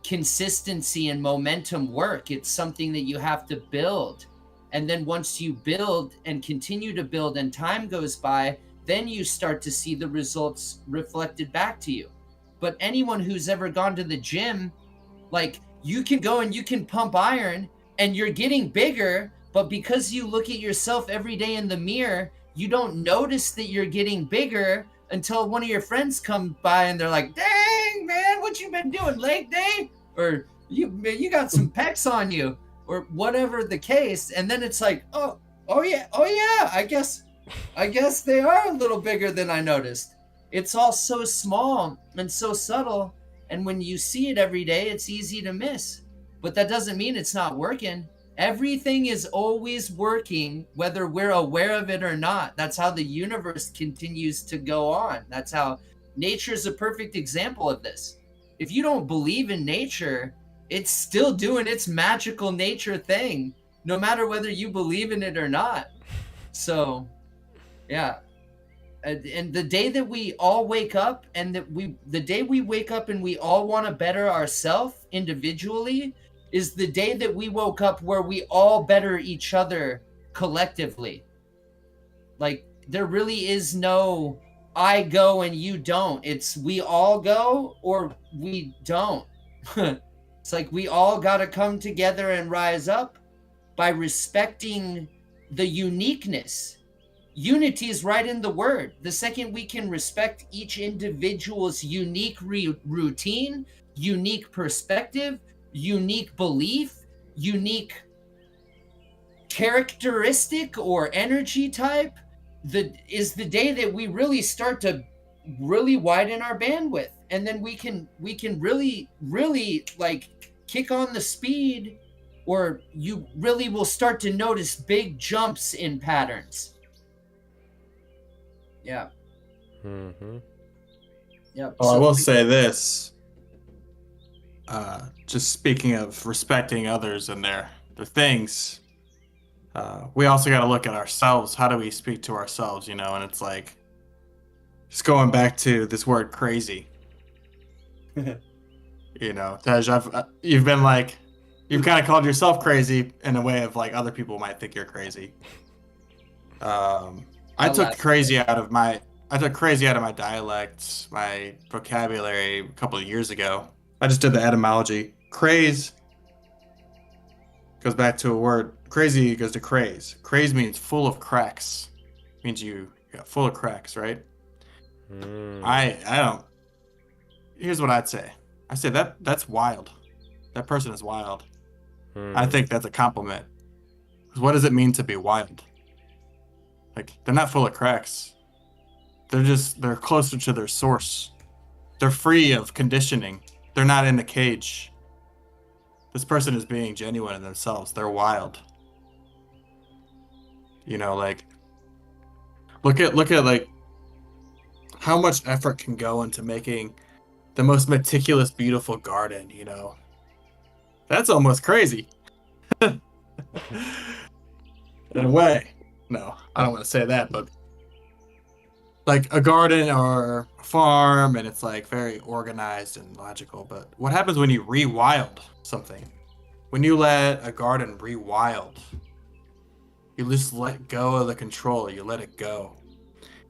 consistency and momentum work. It's something that you have to build. And then once you build and continue to build and time goes by, then you start to see the results reflected back to you. But anyone who's ever gone to the gym, like, you can go and you can pump iron and you're getting bigger, but because you look at yourself every day in the mirror, you don't notice that you're getting bigger until one of your friends come by and they're like, dang, man, what you been doing, leg day? Or you got some pecs on you, or whatever the case. And then it's like, oh yeah, I guess they are a little bigger than I noticed. It's all so small and so subtle. And when you see it every day, it's easy to miss. But that doesn't mean it's not working. Everything is always working, whether we're aware of it or not. That's how the universe continues to go on. That's how nature is a perfect example of this. If you don't believe in nature, it's still doing its magical nature thing, no matter whether you believe in it or not. So, yeah. And the day that we all wake up, and the day we wake up and we all want to better ourselves individually, is the day that we woke up where we all better each other collectively. Like, there really is no I go and you don't. It's we all go or we don't. It's like we all got to come together and rise up by respecting the uniqueness. Unity is right in the word. The second we can respect each individual's unique routine, unique perspective, unique belief, unique characteristic or energy type, is the day that we really start to really widen our bandwidth. And then we can really like kick on the speed, or you really will start to notice big jumps in patterns. Yeah.
Mm-hmm.
Yeah.
Well, I will say this. Just speaking of respecting others and their things, we also got to look at ourselves. How do we speak to ourselves, And it's like, just going back to this word crazy. Tej, you've been like, you've kind of called yourself crazy in a way of like other people might think you're crazy. I took crazy out of my dialect, my vocabulary a couple of years ago. I just did the etymology. Craze goes back to a word. Crazy goes to craze. Craze means full of cracks. Means you got full of cracks, right? I don't. Here's what I'd say. I say that's wild. That person is wild. I think that's a compliment. Because what does it mean to be wild? Like, they're not full of cracks. They're closer to their source. They're free of conditioning. They're not in a cage. This person is being genuine in themselves. They're wild. Like, look at like how much effort can go into making the most meticulous, beautiful garden, That's almost crazy. In a way. no, I don't want to say that, but like a garden or a farm, and it's like very organized and logical. But what happens when you rewild something? When you let a garden rewild, you just let go of the control. You let it go.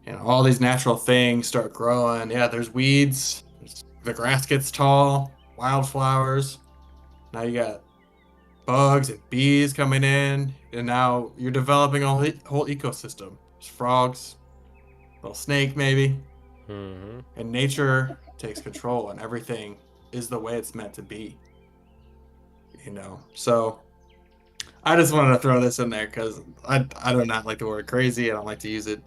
And all these natural things start growing. Yeah, there's weeds. The grass gets tall, wildflowers. Now you got bugs and bees coming in. And now you're developing a whole ecosystem. There's frogs, little snake maybe.
Mm-hmm.
And nature takes control, and everything is the way it's meant to be. So I just wanted to throw this in there because I do not like the word crazy. I don't like to use it.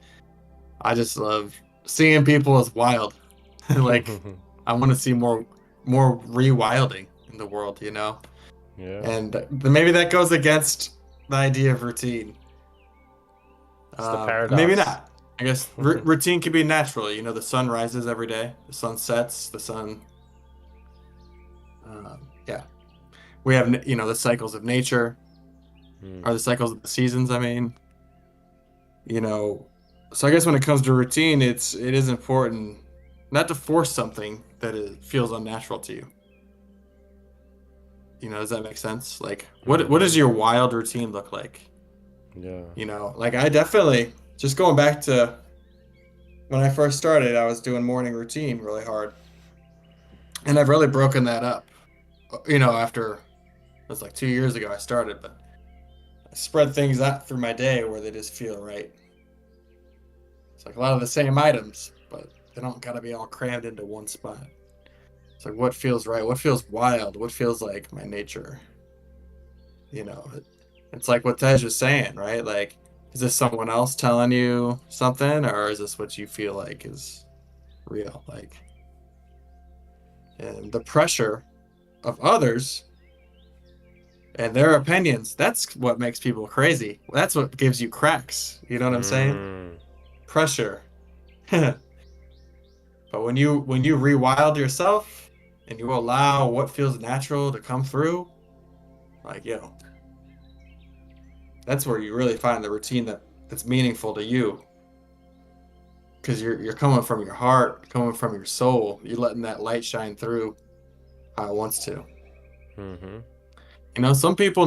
I just love seeing people as wild. Like I want to see more rewilding in the world,
Yeah.
And maybe that goes against the idea of routine.
It's the paradox.
Maybe not. I guess routine can be natural. The sun rises every day. The sun sets. The sun. Yeah. We have the cycles of nature, or the cycles of the seasons. I mean, So I guess when it comes to routine, it is important not to force something that feels unnatural to you. Does that make sense? Like, what does your wild routine look like?
Yeah.
Like I definitely, just going back to when I first started, I was doing morning routine really hard. And I've really broken that up. After, it was like 2 years ago I started, but I spread things out through my day where they just feel right. It's like a lot of the same items, but they don't gotta be all crammed into one spot. It's like what feels right, what feels wild, what feels like my nature. It's like what Tej was saying, right? Like, is this someone else telling you something, or is this what you feel like is real? Like, and the pressure of others and their opinions, that's what makes people crazy. That's what gives you cracks. You know what I'm saying? Pressure. But when you rewild yourself and you allow what feels natural to come through, like, that's where you really find the routine that's meaningful to you. Because you're coming from your heart, coming from your soul. You're letting that light shine through how it wants to. Some people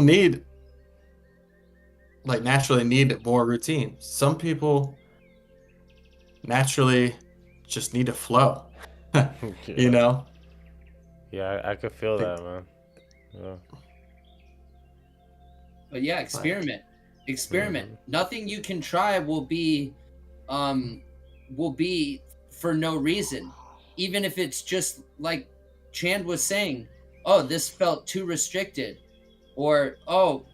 naturally need more routine. Some people naturally just need to flow.
Yeah, I could feel that, man. Yeah.
But yeah, experiment. Nothing you can try will be for no reason. Even if it's just like Chand was saying, oh, this felt too restricted, or oh,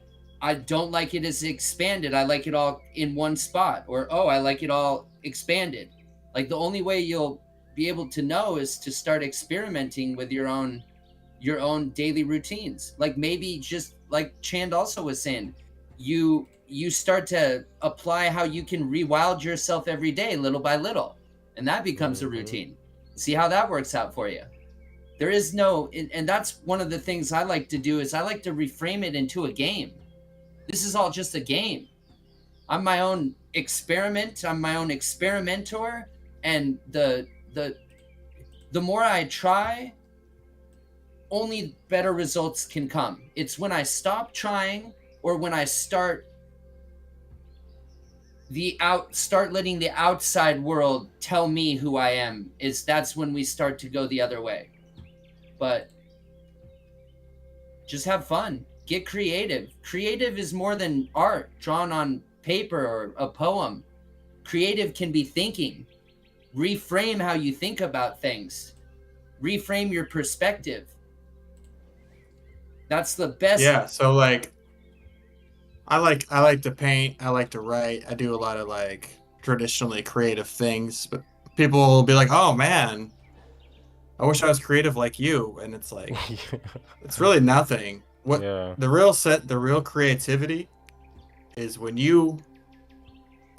I don't like it as expanded, I like it all in one spot, or oh, I like it all expanded. Like, the only way you'll be able to know is to start experimenting with your own daily routines. Like, maybe just like Chand also was saying, you start to apply how you can rewild yourself every day, little by little, and that becomes a routine. See how that works out for you. There is no, and that's one of the things I like to do, is I like to reframe it into a game. This is all just a game. I'm my own experiment. I'm my own experimenter, and the more I try, only better results can come. It's when I stop trying, or when I start letting the outside world tell me who I am, that's when we start to go the other way. But just have fun. Get creative. Creative is more than art drawn on paper or a poem. Creative can be thinking. Reframe how you think about things. Reframe your perspective. That's the best.
Yeah, so like I like to paint, I like to write. I do a lot of like traditionally creative things, but people will be like, "Oh man, I wish I was creative like you." And it's like it's really nothing. The real creativity is when you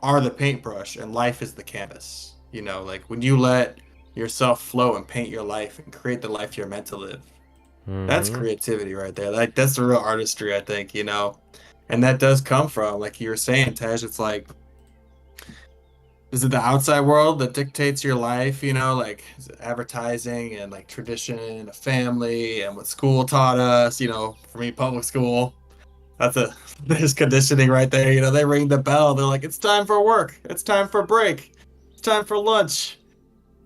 are the paintbrush and life is the canvas. Like when you let yourself flow and paint your life and create the life you're meant to live. That's creativity right there. Like, that's the real artistry, I think. And that does come from, like you were saying, Tej, it's like, is it the outside world that dictates your life, like is it advertising and like tradition and a family and what school taught us, for me, public school. That's there's conditioning right there. They ring the bell. They're like, it's time for work. It's time for break. It's time for lunch.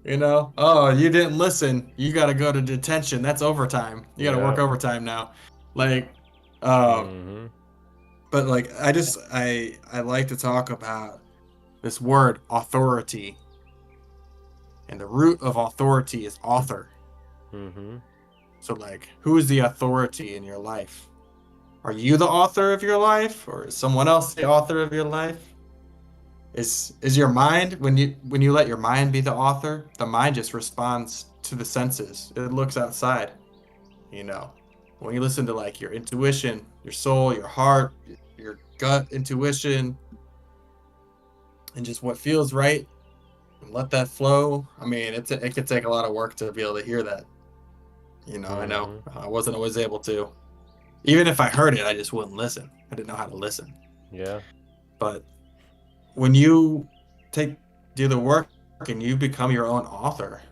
Oh, you didn't listen. You got to go to detention. That's overtime. You got to work
Yeah.
overtime now. Like, uh,
Mm-hmm.
but like, I like to talk about this word authority, and the root of authority is author.
Mm-hmm.
So like, who is the authority in your life? Are you the author of your life, or is someone else the author of your life? Is your mind, when you let your mind be the author, the mind just responds to the senses. It looks outside, you know. When you listen to like your intuition, your soul, your heart, your gut intuition, and just what feels right, and let that flow. I mean, it could take a lot of work to be able to hear that. I know I wasn't always able to. Even if I heard it, I just wouldn't listen. I didn't know how to listen.
Yeah.
But when you do the work and you become your own author,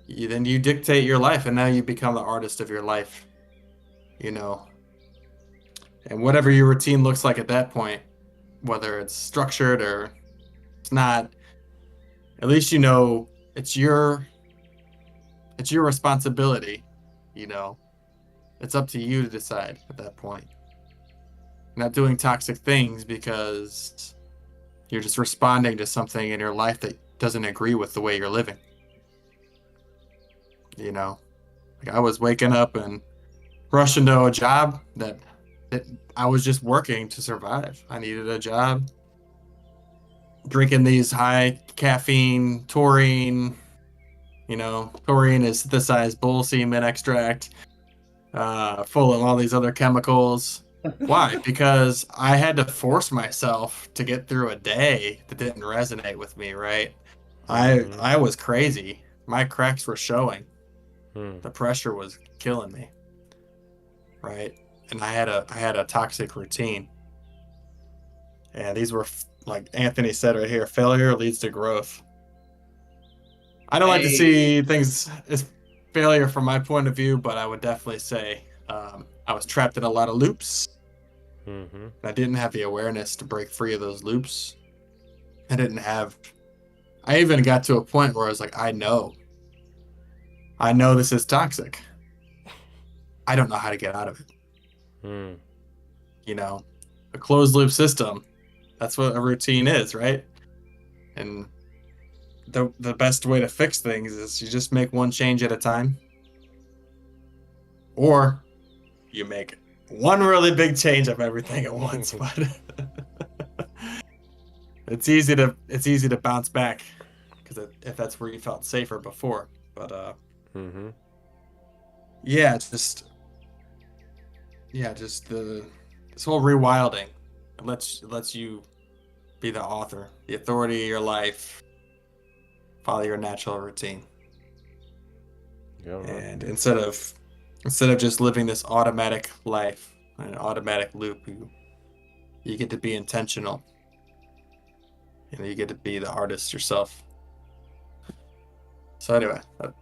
then you dictate your life, and now you become the artist of your life. And whatever your routine looks like at that point, whether it's structured or it's not, at least it's your responsibility. It's up to you to decide at that point. You're not doing toxic things because you're just responding to something in your life that doesn't agree with the way you're living. Like I was waking up and rushing to a job that I was just working to survive. I needed a job. Drinking these high caffeine taurine. Taurine is synthesized bull semen extract, full of all these other chemicals. Why? Because I had to force myself to get through a day that didn't resonate with me, right? I was crazy. My cracks were showing. The pressure was killing me, right? And I had a toxic routine. And these were, like Anthony said right here, failure leads to growth. I don't like to see things as failure from my point of view, but I would definitely say I was trapped in a lot of loops. I didn't have the awareness to break free of those loops. I even got to a point where I was like, I know this is toxic. I don't know how to get out of it. A closed loop system, that's what a routine is, right? And the best way to fix things is you just make one change at a time, or you make one really big change of everything at once. But it's easy to bounce back because if that's where you felt safer before. But this whole rewilding, it lets you be the author, the authority of your life. Follow your natural routine. And instead of just living this automatic life, an automatic loop, you get to be intentional. You get to be the artist yourself. So anyway, that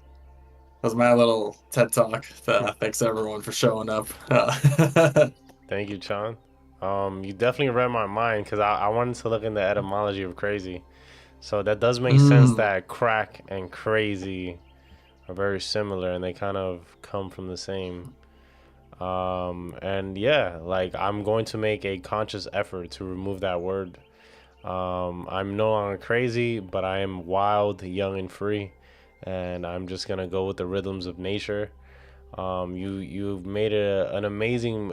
was my little TED talk. Thanks everyone for showing up.
Thank you, Chan. You definitely read my mind because I wanted to look into the etymology of crazy. So that does make sense that crack and crazy are very similar and they kind of come from the same. And yeah, like I'm going to make a conscious effort to remove that word. I'm no longer crazy, but I am wild, young, and free. And I'm just going to go with the rhythms of nature. You've made an amazing,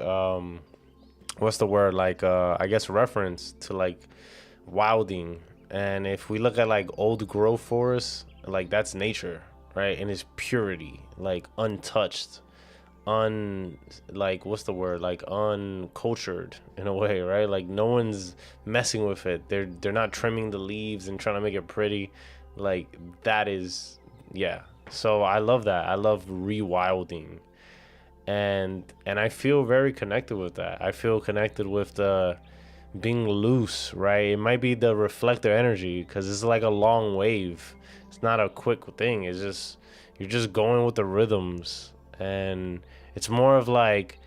what's the word? Like, I guess reference to like wilding. And if we look at like old growth forests, like that's nature, right? In its purity, like untouched, like what's the word? Like uncultured in a way, right? Like no one's messing with it. They're not trimming the leaves and trying to make it pretty. Like that is, yeah. So I love that. I love rewilding. and I feel very connected with that. I feel connected with the being loose, right? It might be the reflector energy because it's like a long wave. It's not a quick thing. It's just you're just going with the rhythms, and it's more of like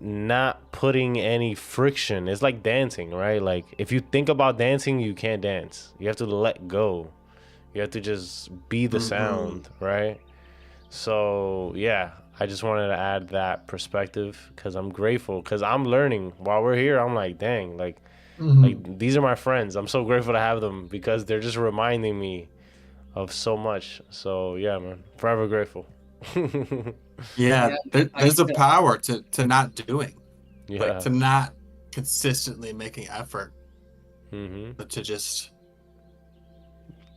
not putting any friction. It's like dancing, right? Like if you think about dancing, you can't dance. You have to let go. You have to just be the sound, right? So yeah, I just wanted to add that perspective because I'm grateful because I'm learning while we're here. I'm like, dang, like these are my friends. I'm so grateful to have them because they're just reminding me of so much. So yeah, man, forever grateful.
Yeah, there's a power to not doing,
Yeah.
like to not consistently making effort,
Mm-hmm.
but to just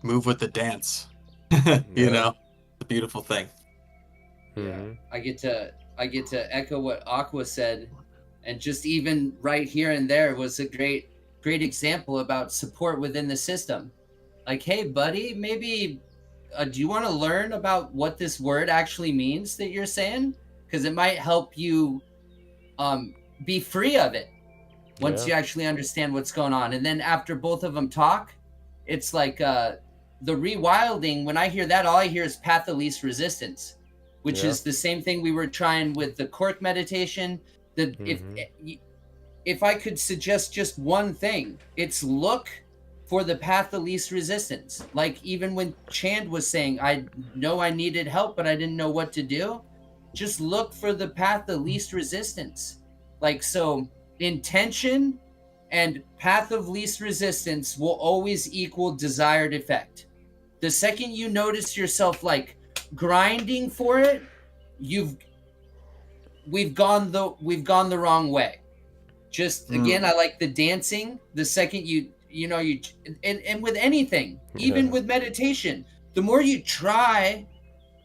move with the dance.
Yeah.
Know, it's a beautiful thing.
Mm-hmm.
I get to echo what Aqua said, and just even right here and there was a great example about support within the system. Like, hey, buddy, maybe do you want to learn about what this word actually means that you're saying? Because it might help you be free of it once you actually understand what's going on. And then after both of them talk, it's like the rewilding. When I hear that, all I hear is path of least resistance, which is the same thing we were trying with the cork meditation. That if I could suggest just one thing, it's look for the path of least resistance. Like even when Chand was saying, I know I needed help, but I didn't know what to do. Just look for the path of least resistance. Like, so intention and path of least resistance will always equal desired effect. The second you notice yourself like grinding for it, we've gone the wrong way. Just again, I like the dancing. The second you and with anything, even with meditation, the more you try,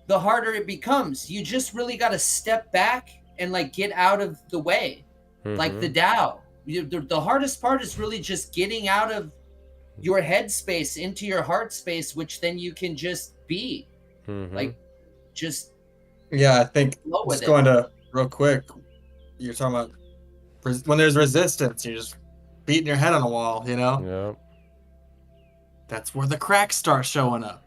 the harder it becomes. You just really got to step back and like get out of the way. Like the Tao, the hardest part is really just getting out of your head space into your heart space, which then you can just be like, just
I think
flow with
just
it.
going to real quick, you're talking about when there's resistance, you're just beating your head on a wall,
Yeah.
That's where the cracks start showing up.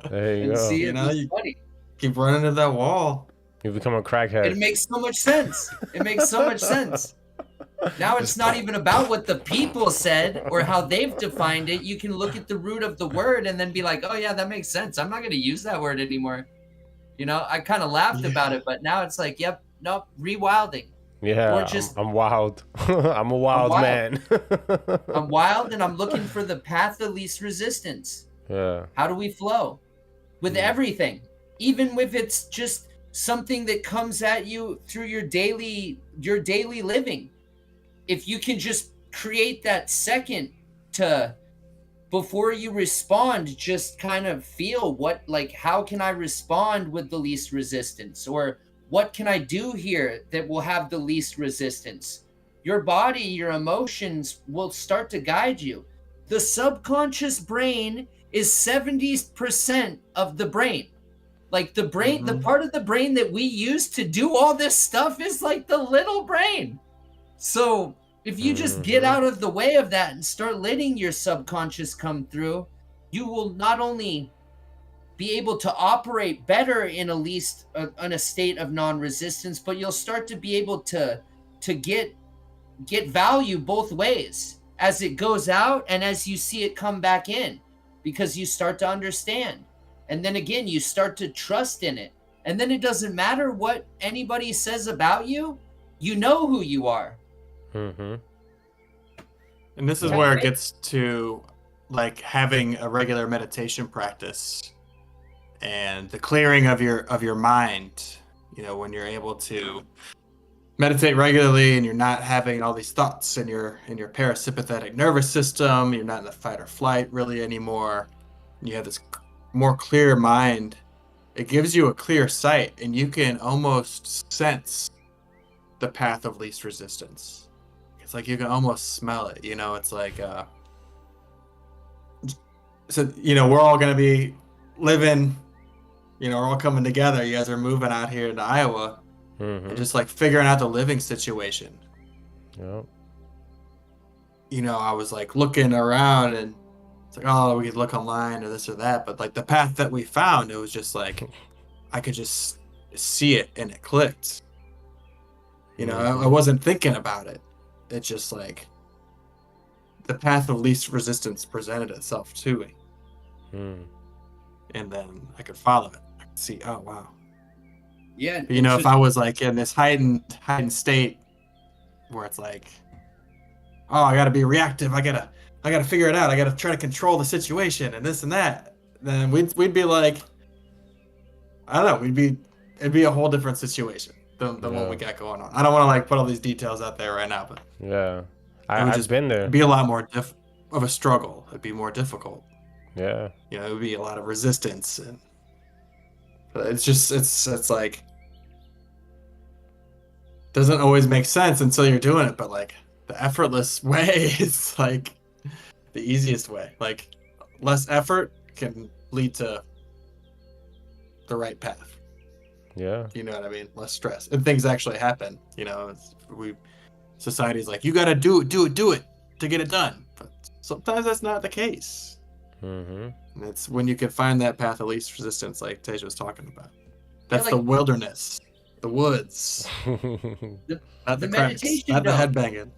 There you
And
go.
see,
You
funny.
keep running to that wall.
You become a crackhead.
It makes so much sense. It makes so much sense. Now it's not even about what the people said or how they've defined it. You can look at the root of the word and then be like, oh yeah, that makes sense. I'm not going to use that word anymore. I kind of laughed about it, but now it's like, yep, nope, rewilding.
Yeah,
Or just,
I'm wild. I'm a wild man.
I'm wild and I'm looking for the path of least resistance.
Yeah.
How do we flow? With everything. Even if it's just something that comes at you through your daily living. If you can just create that second to, before you respond, just kind of feel how can I respond with the least resistance? Or what can I do here that will have the least resistance? Your body, your emotions will start to guide you. The subconscious brain is 70% of the brain. Like the brain, the part of the brain that we use to do all this stuff is like the little brain. So if you just get out of the way of that and start letting your subconscious come through, you will not only be able to operate better in a state of non-resistance, but you'll start to be able to get value both ways as it goes out and as you see it come back in, because you start to understand. And then again, you start to trust in it. And then it doesn't matter what anybody says about you. You know who you are.
And this is where it gets to like having a regular meditation practice and the clearing of your mind. When you're able to meditate regularly and you're not having all these thoughts in your parasympathetic nervous system, you're not in the fight or flight really anymore. You have this more clear mind. It gives you a clear sight, and you can almost sense the path of least resistance. It's like you can almost smell it. It's like so we're all going to be living you know, we're all coming together. You guys are moving out here to Iowa and
Mm-hmm.
just like figuring out the living situation.
Yep.
You know, I was like looking around and it's like, oh, we could look online or this or that. But like the path that we found, it was just like, I could just see it and it clicked. You know, I wasn't thinking about it. It's just like the path of least resistance presented itself to me.
Mm.
And then I could follow it. I could see, oh, wow.
Yeah.
But, you know, if I was like in this heightened state where it's like, oh, I gotta be reactive. I gotta figure it out. I gotta try to control the situation and this and that. Then we'd be like, I don't know. It'd be a whole different situation than what we got going on. I don't want to like put all these details out there right now, but
Yeah.
it would
I've
just
been there.
be a lot more of a struggle. It'd be more difficult.
Yeah.
You know, it would be a lot of resistance, and but it's like doesn't always make sense until you're doing it. But like the effortless way is like the easiest way. Like less effort can lead to the right path.
Yeah.
You know what I mean? Less stress, and things actually happen. You know, society's like, you gotta do it to get it done. But sometimes that's not the case.
Mm-hmm.
And it's when you can find that path of least resistance, like Teja was talking about. That's
like,
the wilderness, the woods, not the cracks, not the headbanging.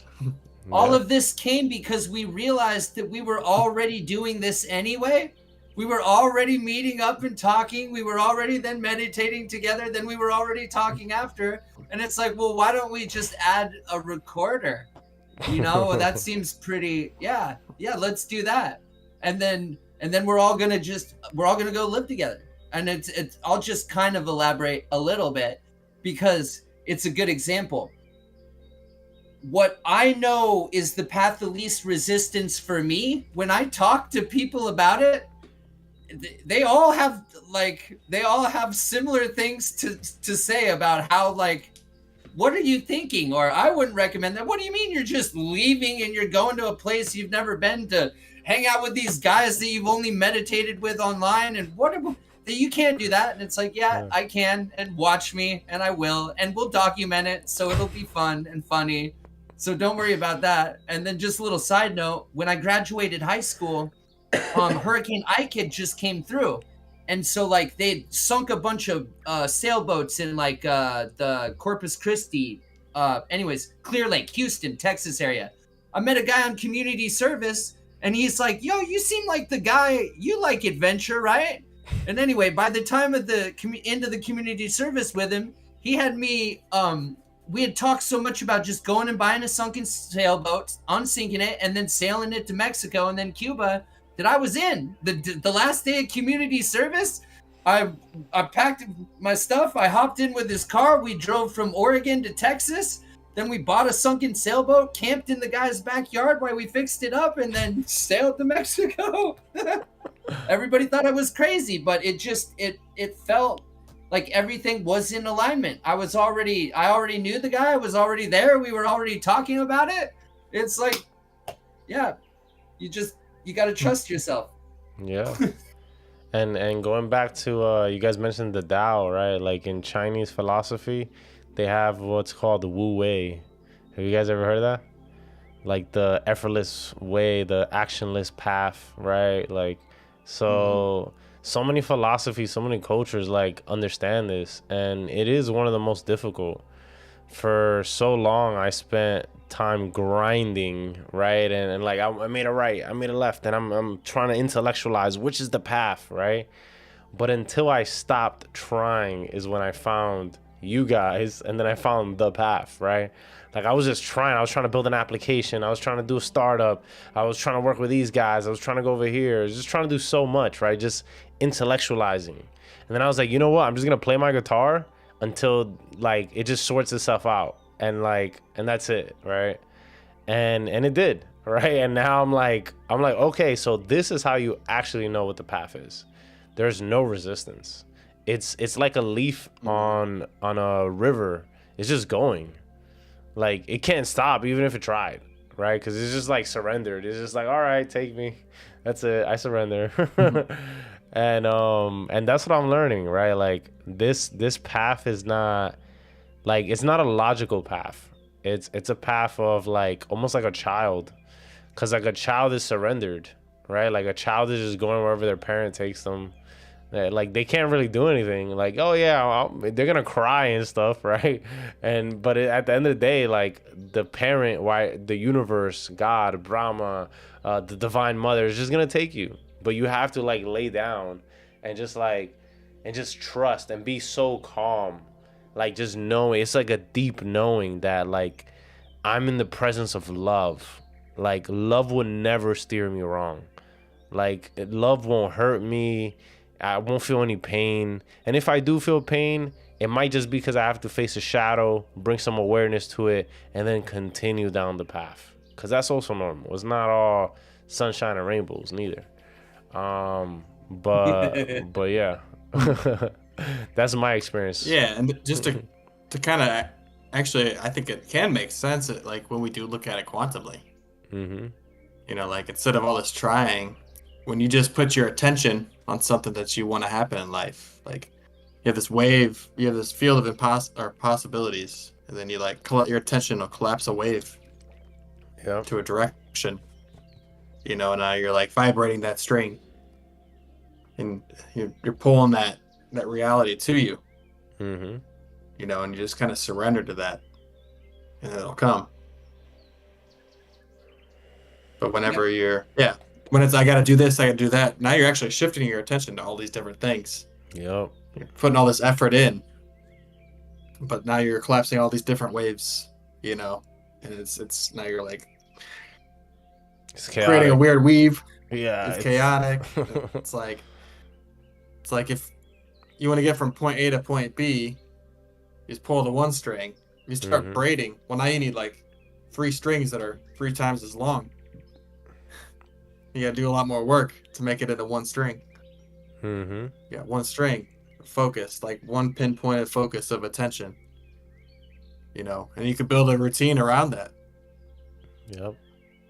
All of this came because we realized that we were already doing this anyway. We were already meeting up and talking. We were already then meditating together. Then we were already talking after. And it's like, well, why don't we just add a recorder? You know, that seems pretty, yeah, let's do that. And then we're all gonna go live together. And it's I'll just kind of elaborate a little bit because it's a good example. What I know is the path of least resistance for me. When I talk to people about it, they all have similar things to say about how, like, what are you thinking? Or I wouldn't recommend that. What do you mean you're just leaving and you're going to a place you've never been to hang out with these guys that you've only meditated with online? And you can't do that. And it's like, yeah, I can, and watch me, and I will, and we'll document it so it'll be fun and funny. So don't worry about that. And then just a little side note, when I graduated high school, Hurricane Ike had just came through. And so like they sunk a bunch of sailboats in like the Corpus Christi, Clear Lake, Houston, Texas area. I met a guy on community service and he's like, yo, you seem like the guy, you like adventure, right? And anyway, by the time of the end of the community service with him, he had me, we had talked so much about just going and buying a sunken sailboat, unsinking it, and then sailing it to Mexico and then Cuba, that I was in. The last day of community service, I packed my stuff, I hopped in with his car, we drove from Oregon to Texas, then we bought a sunken sailboat, camped in the guy's backyard while we fixed it up, and then sailed to Mexico. Everybody thought I was crazy, but it felt like everything was in alignment. I already knew the guy, I was already there, we were already talking about it. It's like, yeah, you got to trust yourself.
Yeah. And going back to you guys mentioned the Tao, right? Like in Chinese philosophy, they have what's called the Wu Wei. Have you guys ever heard of that? Like the effortless way, the actionless path, right? Like so many philosophies, so many cultures like understand this, and it is one of the most difficult. For so long I spent time grinding, right? And like I made a right, I made a left, and I'm trying to intellectualize which is the path, right? But until I stopped trying is when I found you guys, and then I found the path, right? Like I was trying to build an application, I was trying to do a startup, I was trying to work with these guys, I was trying to go over here, I was just trying to do so much, right? Just intellectualizing. And then I was like, you know what, I'm just gonna play my guitar until like it just sorts itself out, and that's it, right? And it did, right? And now I'm like okay, so this is how you actually know what the path is. There's no resistance. It's like a leaf on a river. It's just going. Like it can't stop even if it tried, right? Because it's just like surrendered. It's just like, all right, take me, that's it, I surrender. And that's what I'm learning, right? Like this path is not like, it's not a logical path. It's a path of like almost like a child, because like a child is surrendered, right? Like a child is just going wherever their parent takes them. Like they can't really do anything. Like, oh yeah, they're gonna cry and stuff, right? But at the end of the day, like the parent, why the universe, God, Brahma, the divine mother is just gonna take you. But you have to like lay down and just trust and be so calm. Like just knowing, it's like a deep knowing that like I'm in the presence of love. Like love would never steer me wrong. Like love won't hurt me. I won't feel any pain. And if I do feel pain, it might just be because I have to face a shadow, bring some awareness to it, and then continue down the path. Because that's also normal. It's not all sunshine and rainbows neither. But yeah. That's my experience.
Yeah, and just to kind of, actually, I think it can make sense that, like, when we do look at it quantumly.
Mm-hmm.
You know, like, instead of all this trying, when you just put your attention on something that you want to happen in life, like, you have this wave, you have this field of possibilities, and then you, like, your attention will collapse a wave to a direction. You know, now you're, like, vibrating that string, and you're pulling that reality to you.
Mm-hmm.
You know, and you just kind of surrender to that, and it'll come. But whenever when it's I gotta do this, I gotta do that, now you're actually shifting your attention to all these different things.
Yep.
You're putting all this effort in, but now you're collapsing all these different waves, you know, and it's now you're like
It's chaotic.
creating a weird weave.
Yeah,
it's chaotic. It's like if you want to get from point A to point B, you just pull the one string, you start braiding. Well, now you need like 3 strings that are 3 times as long. You gotta do a lot more work to make it into one string.
Mm-hmm.
Yeah, one string, focus, like one pinpointed focus of attention. You know, and you could build a routine around that.
Yep.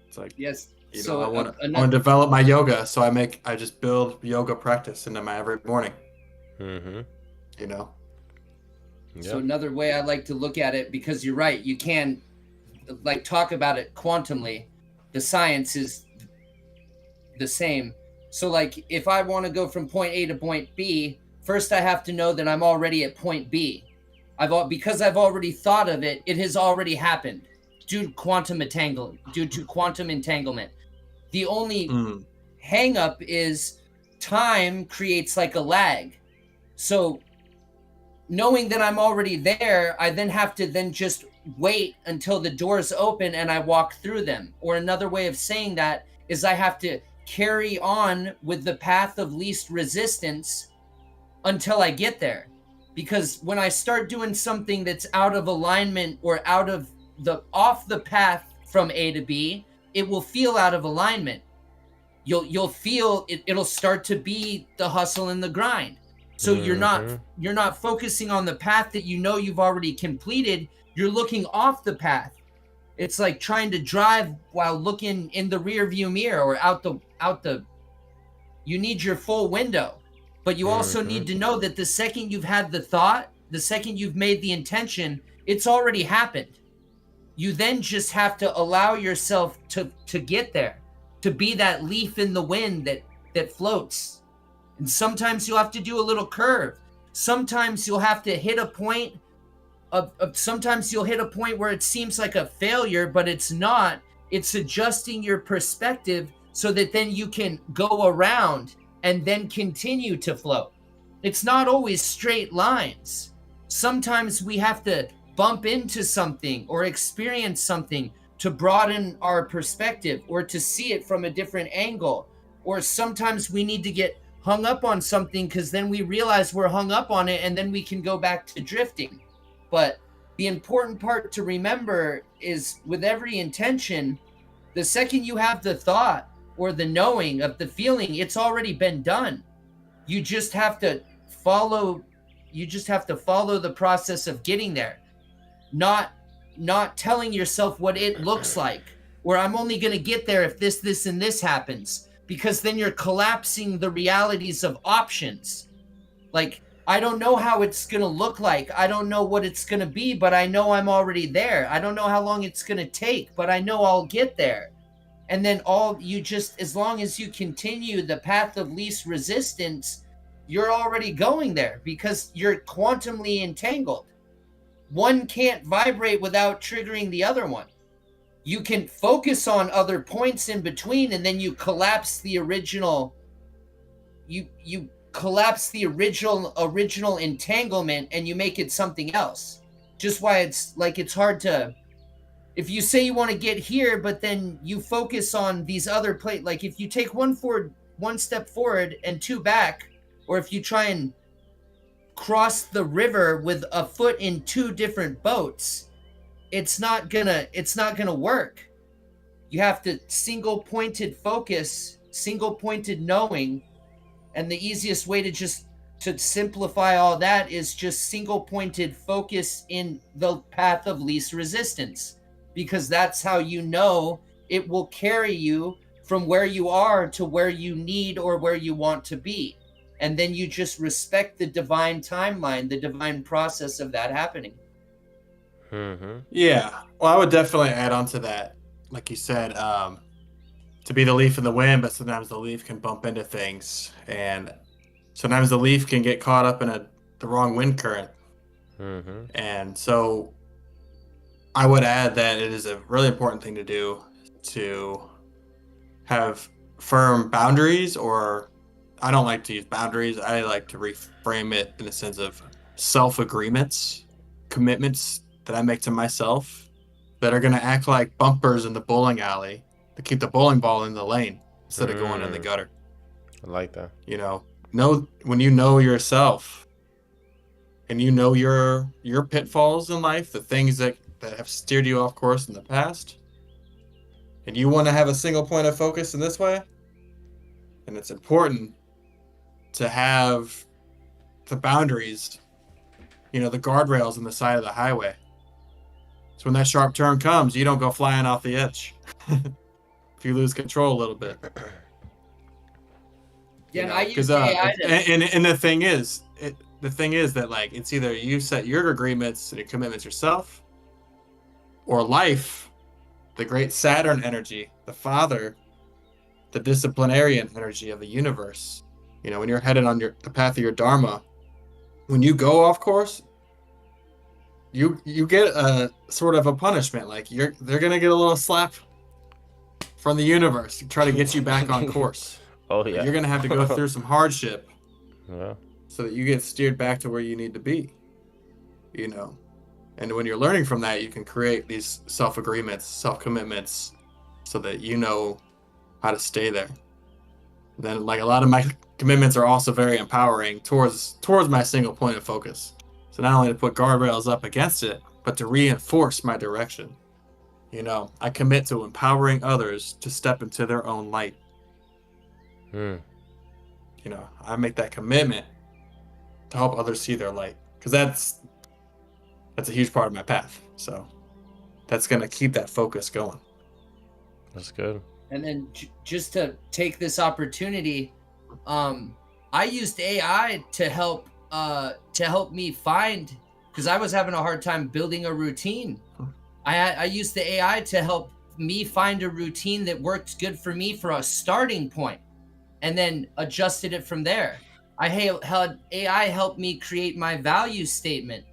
It's like,
yes.
you
So
know, I want to develop my yoga, so I just build yoga practice into my every morning.
Mm-hmm.
You know.
Yep.
So another way I like to look at it, because you're right, you can like talk about it quantumly. The science is the same. So like if I want to go from point A to point B, first I have to know that I'm already at point B. Because I've already thought of it, it has already happened due to quantum entanglement. The only hang up is time creates like a lag. So knowing that I'm already there, I then have to then just wait until the doors open and I walk through them. Or another way of saying that is I have to carry on with the path of least resistance until I get there. Because when I start doing something that's out of alignment or off the path from A to B, it will feel out of alignment. You'll feel it'll start to be the hustle and the grind. So you're not focusing on the path that you know you've already completed. You're looking off the path. It's like trying to drive while looking in the rear view mirror or out the. You need your full window, but you also need to know that the second you've had the thought, the second you've made the intention, it's already happened. You then just have to allow yourself to get there, to be that leaf in the wind that floats. And sometimes you'll have to do a little curve. Sometimes you'll have to hit a point sometimes you'll hit a point where it seems like a failure, but it's not. It's adjusting your perspective so that then you can go around and then continue to float. It's not always straight lines. Sometimes we have to bump into something or experience something to broaden our perspective or to see it from a different angle. Or sometimes we need to get hung up on something because then we realize we're hung up on it and then we can go back to drifting. But the important part to remember is with every intention, the second you have the thought or the knowing of the feeling, it's already been done. You just have to follow the process of getting there. Not telling yourself what it looks like, or I'm only going to get there if this, and this happens. because then you're collapsing the realities of options. Like, I don't know how it's going to look like. I don't know what it's going to be, but I know I'm already there. I don't know how long it's going to take, but I know I'll get there. And then as long as you continue the path of least resistance, you're already going there because you're quantumly entangled. One can't vibrate without triggering the other one. You can focus on other points in between, and then you collapse the original. You collapse the original entanglement, and you make it something else. Just why it's hard to. If you say you want to get here, but then you focus on these other like if you take one step forward and 2 back, or if you try and cross the river with a foot in 2 different boats, it's not gonna work. You have to single pointed focus, single pointed knowing, and the easiest way to simplify all that is just single pointed focus in the path of least resistance, because that's how you know it will carry you from where you are to where you need or where you want to be. And then you just respect the divine timeline, the divine process of that happening.
Mm-hmm.
Yeah. Well, I would definitely add on to that. Like you said, to be the leaf in the wind, but sometimes the leaf can bump into things. And sometimes the leaf can get caught up in the wrong wind current.
Mm-hmm.
And so I would add that it is a really important thing to do to have firm boundaries, or I don't like to use boundaries. I like to reframe it in the sense of self-agreements, commitments that I make to myself that are going to act like bumpers in the bowling alley to keep the bowling ball in the lane instead of going in the gutter.
I like that.
When you know yourself and you know your pitfalls in life, the things that have steered you off course in the past, and you want to have a single point of focus in this way, and it's important to have the boundaries, the guardrails on the side of the highway. So when that sharp turn comes, you don't go flying off the edge. If you lose control a little bit.
Yeah, and I use AI
and the thing is that, like, it's either you set your agreements and your commitments yourself, or life, the great Saturn energy, the father, the disciplinarian energy of the universe. When you're headed on the path of your dharma, when you go off course, you get a sort of a punishment. Like they're gonna get a little slap from the universe to try to get you back on course.
Oh yeah.
You're gonna have to go through some hardship,
yeah,
so that you get steered back to where you need to be. And when you're learning from that, you can create these self-agreements, self-commitments, so that you know how to stay there. Then, like, a lot of my commitments are also very empowering towards my single point of focus. So not only to put guardrails up against it, but to reinforce my direction. I commit to empowering others to step into their own light. I make that commitment to help others see their light, because that's a huge part of my path. So that's going to keep that focus going.
That's good.
And then just to take this opportunity, I used AI to help me find, because I was having a hard time building a routine. I used the AI to help me find a routine that worked good for me for a starting point, and then adjusted it from there. I had AI help me create my value statement,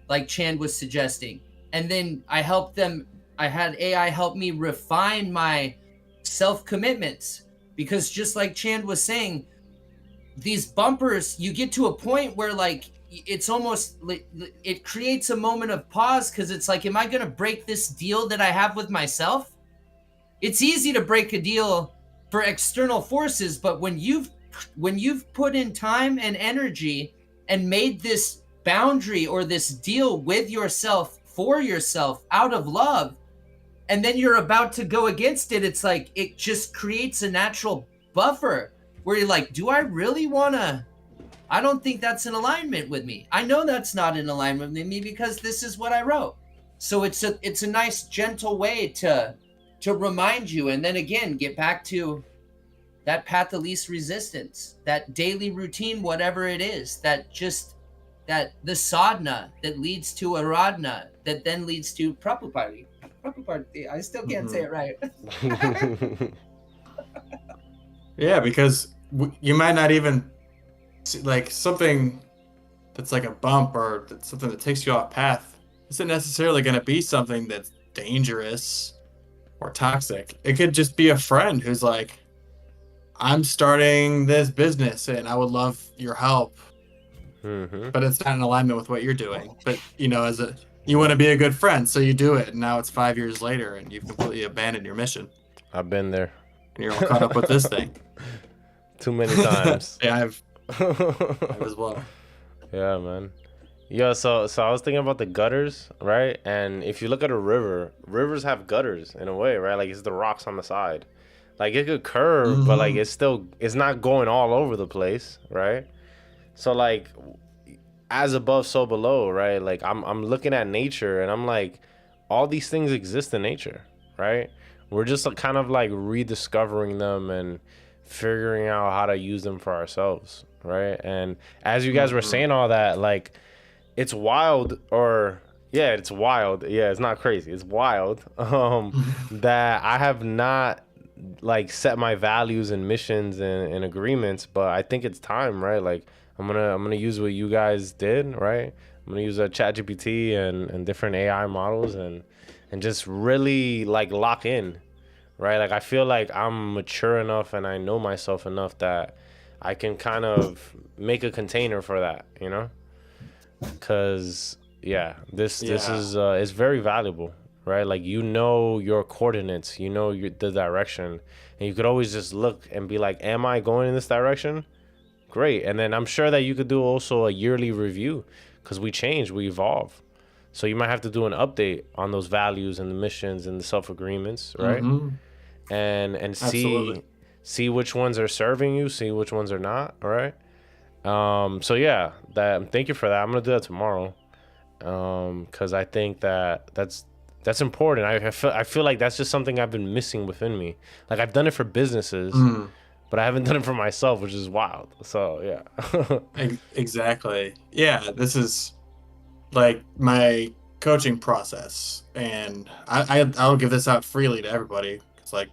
like Chand was suggesting, and then I had AI help me refine my self-commitments, because just like Chand was saying, these bumpers, you get to a point where, like, it's almost, it creates a moment of pause, because it's like, am I going to break this deal that I have with myself? It's easy to break a deal for external forces, but when you've put in time and energy and made this boundary or this deal with yourself, for yourself, out of love, and then you're about to go against it, it's like, it just creates a natural buffer where you're like, do I really want to? I don't think that's in alignment with me. I know that's not in alignment with me because this is what I wrote. So it's a nice, gentle way to remind you, and then again, get back to that path of least resistance, that daily routine, whatever it is, that the sadhana that leads to Aradhana, that then leads to Prabhupati. I still can't say it right.
Yeah, because you might not even see, like, something that's like a bump or something that takes you off path isn't necessarily going to be something that's dangerous or toxic. It could just be a friend who's like, I'm starting this business and I would love your help. But it's not in alignment with what you're doing. But, you know, you want to be a good friend, so you do it. And now it's 5 years later and you've completely abandoned your mission.
I've been there.
And you're all caught up with this thing.
Too many times.
Yeah, I've as well.
Yeah, man. Yeah, so I was thinking about the gutters, right? And if you look at a river, rivers have gutters in a way, right? Like, it's the rocks on the side. Like, it could curve, but like it's not going all over the place, right? So like, as above, so below, right? Like, I'm looking at nature and I'm like, all these things exist in nature, right? We're just kind of like rediscovering them and figuring out how to use them for ourselves, right? And as you guys were saying all that, like, it's wild, or yeah, it's wild. Yeah, it's not crazy. It's wild that I have not like set my values and missions and agreements, but I think it's time, right? Like, I'm gonna use what you guys did, right? I'm gonna use a ChatGPT and different AI models and just really like lock in, right? Like, I feel like I'm mature enough and I know myself enough that I can kind of make a container for that, you know? Because this is very valuable, right? Like, you know your coordinates, you know the direction, and you could always just look and be like, am I going in this direction? Great. And then I'm sure that you could do also a yearly review, because we change, we evolve. So you might have to do an update on those values and the missions and the self-agreements, right? And see which ones are serving you, see which ones are not, all right? So yeah, thank you for that. I'm gonna do that tomorrow, because I think that's important. I feel like that's just something I've been missing within me. Like, I've done it for businesses, but I haven't done it for myself, which is wild. So yeah.
Exactly. Yeah, this is like my coaching process, and I'll give this out freely to everybody. It's like,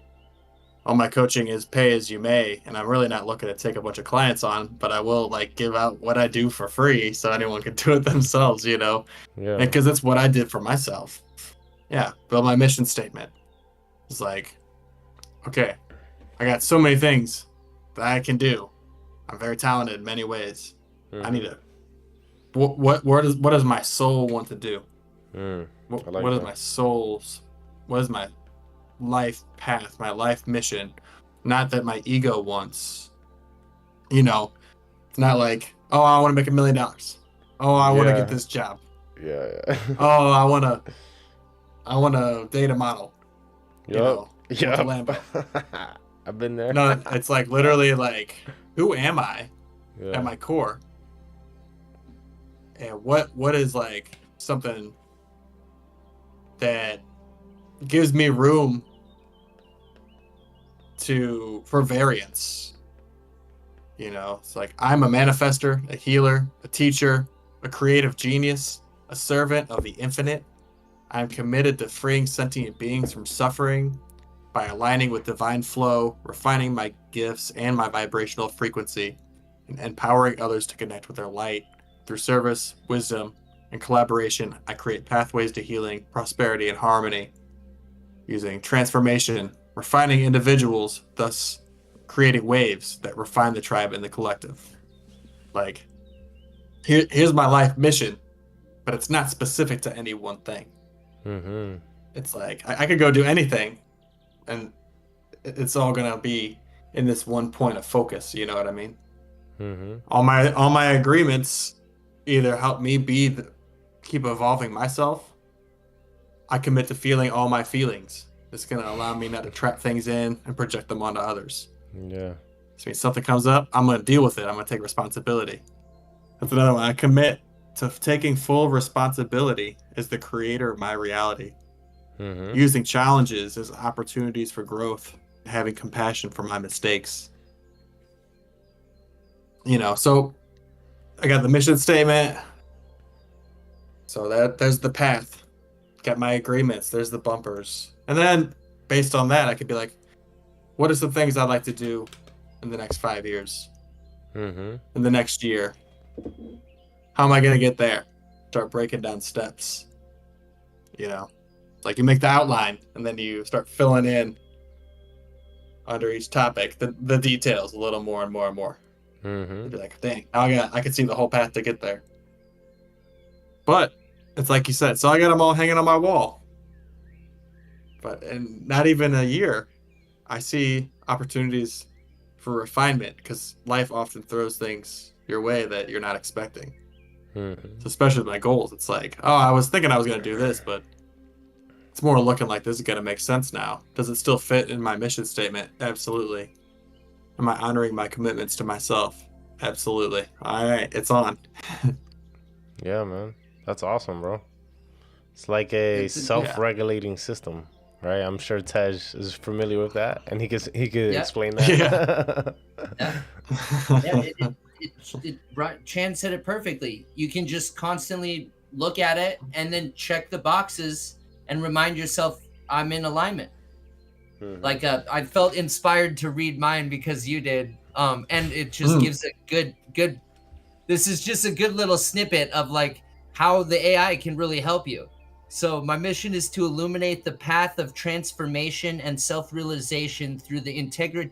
all my coaching is pay as you may, and I'm really not looking to take a bunch of clients on, but I will like give out what I do for free so anyone can do it themselves, you know?
Yeah.
Because it's what I did for myself. Yeah, build my mission statement. It's like, okay, I got so many things that I can do. I'm very talented in many ways. I need to. What does my soul want to do? What is my life path, my life mission? Not that my ego wants, you know, it's not like, oh, I want to make $1 million. Oh, I want to get this job. Oh, I want to date a model. You know, with a Lambo.
I've been there.
No, it's like literally like, who am I at my core? And what is like something that gives me room for variance? You know, it's like, I'm a manifester, a healer, a teacher, a creative genius, a servant of the infinite. I'm committed to freeing sentient beings from suffering by aligning with divine flow, refining my gifts and my vibrational frequency, and empowering others to connect with their light. Through service, wisdom, and collaboration, I create pathways to healing, prosperity, and harmony. Using transformation, refining individuals, thus creating waves that refine the tribe and the collective. Like, here's my life mission, but it's not specific to any one thing. It's like, I could go do anything, and it's all gonna be in this one point of focus. You know what I mean? All my agreements either help me keep evolving myself. I commit to feeling all my feelings. It's gonna allow me not to trap things in and project them onto others.
Yeah.
So when something comes up, I'm gonna deal with it. I'm gonna take responsibility. That's another one. I commit to taking full responsibility as the creator of my reality. Using challenges as opportunities for growth, having compassion for my mistakes. So I got the mission statement. So there's the path. Got my agreements. There's the bumpers. And then based on that, I could be like, what are some things I'd like to do in the next 5 years?
Mm-hmm.
In the next year? How am I going to get there? Start breaking down steps. Like you make the outline and then you start filling in under each topic the details a little more and more and more.
Mm-hmm.
You'd be like, dang, now I can see the whole path to get there. But it's like you said, so I got them all hanging on my wall. But in not even a year, I see opportunities for refinement because life often throws things your way that you're not expecting.
Mm-hmm.
So especially with my goals, it's like, oh, I was thinking I was going to do this, but it's more looking like this is going to make sense now. Does it still fit in my mission statement? Absolutely. Am I honoring my commitments to myself? Absolutely. All right, it's on.
Yeah, man. That's awesome, bro. It's like a
It's
self-regulating system, right? I'm sure Tej is familiar with that, and he could
Yeah.
explain that.
Chan said it perfectly. You can just constantly look at it and then check the boxes and remind yourself, I'm in alignment.
Mhm.
Like I felt inspired to read mine because you did, and it just gives a good. This is just a good little snippet of like how the AI can really help you. So my mission is to illuminate the path of transformation and self-realization through the integration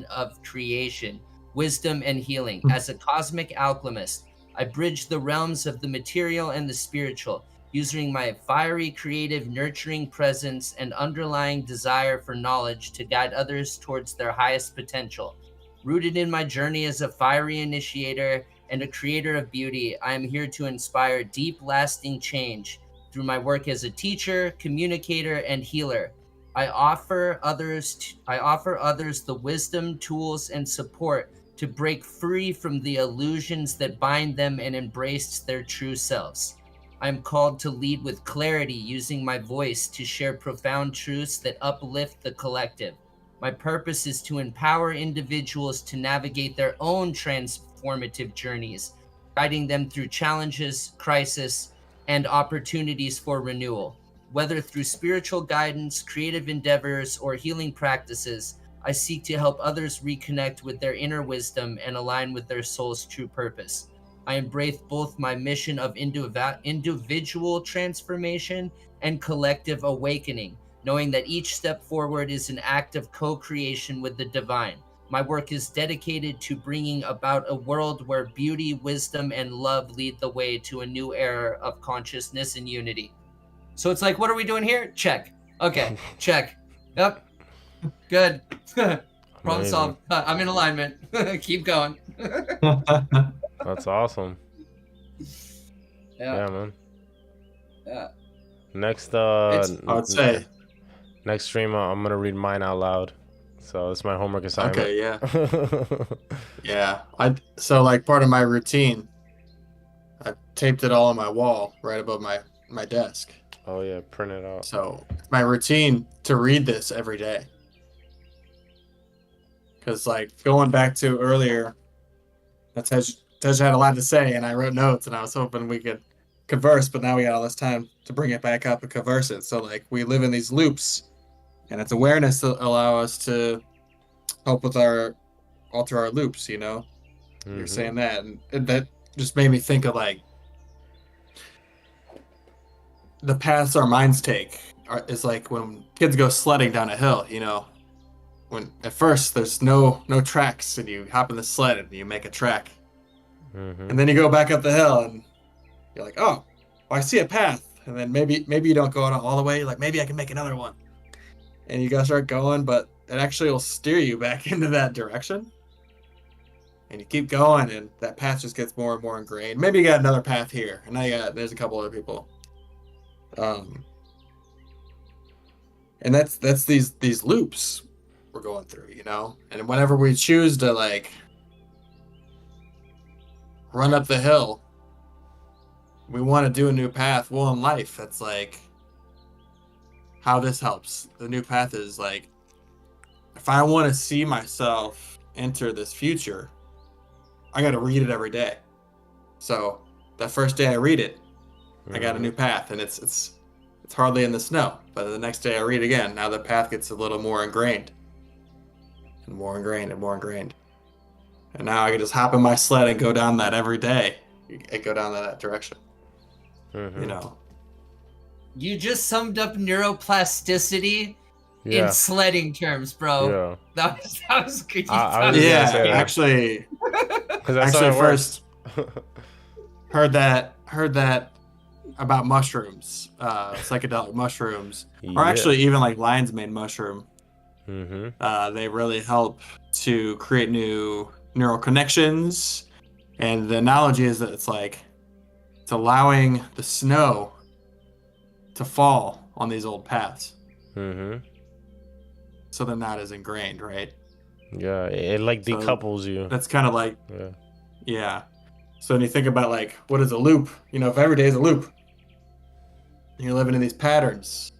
of creation, wisdom, and healing. As a cosmic alchemist, I bridge the realms of the material and the spiritual, using my fiery, creative, nurturing presence and underlying desire for knowledge to guide others towards their highest potential. Rooted in my journey as a fiery initiator and a creator of beauty, I am here to inspire deep, lasting change through my work as a teacher, communicator, and healer. I offer others the wisdom, tools, and support to break free from the illusions that bind them and embrace their true selves. I am called to lead with clarity, using my voice to share profound truths that uplift the collective. My purpose is to empower individuals to navigate their own transformative journeys, guiding them through challenges, crisis, and opportunities for renewal. Whether through spiritual guidance, creative endeavors, or healing practices, I seek to help others reconnect with their inner wisdom and align with their soul's true purpose. I embrace both my mission of individual transformation and collective awakening, knowing that each step forward is an act of co-creation with the divine. My work is dedicated to bringing about a world where beauty, wisdom, and love lead the way to a new era of consciousness and unity. So it's like, what are we doing here? Check. Okay, check. Yep. Good. Problem solved. I'm in alignment. Keep going.
That's awesome.
Yeah.
Man.
Yeah.
Next,
I would say.
next stream, I'm gonna read mine out loud. So it's my homework assignment.
Okay, yeah. Yeah. So like part of my routine, I taped it all on my wall right above my desk.
Oh yeah, print it out.
So my routine to read this every day. Because like going back to earlier, Tej had a lot to say, and I wrote notes, and I was hoping we could converse, but now we got all this time to bring it back up and converse it. So like we live in these loops, and it's awareness that allow us to help with alter our loops. You're saying that, and that just made me think of like the paths our minds take is like when kids go sledding down a hill. When at first there's no tracks, and you hop in the sled and you make a track, and then you go back up the hill and you're like, oh, well, I see a path, and then maybe you don't go all the way. You're like, maybe I can make another one, and you gotta start going, but it actually will steer you back into that direction, and you keep going, and that path just gets more and more ingrained. Maybe you got another path here, and there's a couple other people, and that's these loops we're going through, and whenever we choose to like run up the hill, we want to do a new path. Well, in life, that's like how this helps. The new path is like, if I want to see myself enter this future, I got to read it every day. So that first day I read it, I got a new path, and it's hardly in the snow. But the next day I read again. Now the path gets a little more ingrained, and more ingrained, and more ingrained. And now I can just hop in my sled and go down that every day. I go down that direction. You know.
You just summed up neuroplasticity
Yeah.
in sledding terms, bro.
Yeah.
That was good.
Yeah, actually, first heard that about mushrooms, psychedelic mushrooms, or actually even like lion's mane mushroom. They really help to create new neural connections, and the analogy is that it's allowing the snow to fall on these old paths. So they're not as ingrained, right?
Yeah, it like decouples you.
That's kind of like, yeah. So when you think about like, what is a loop? You know, if every day is a loop, and you're living in these patterns,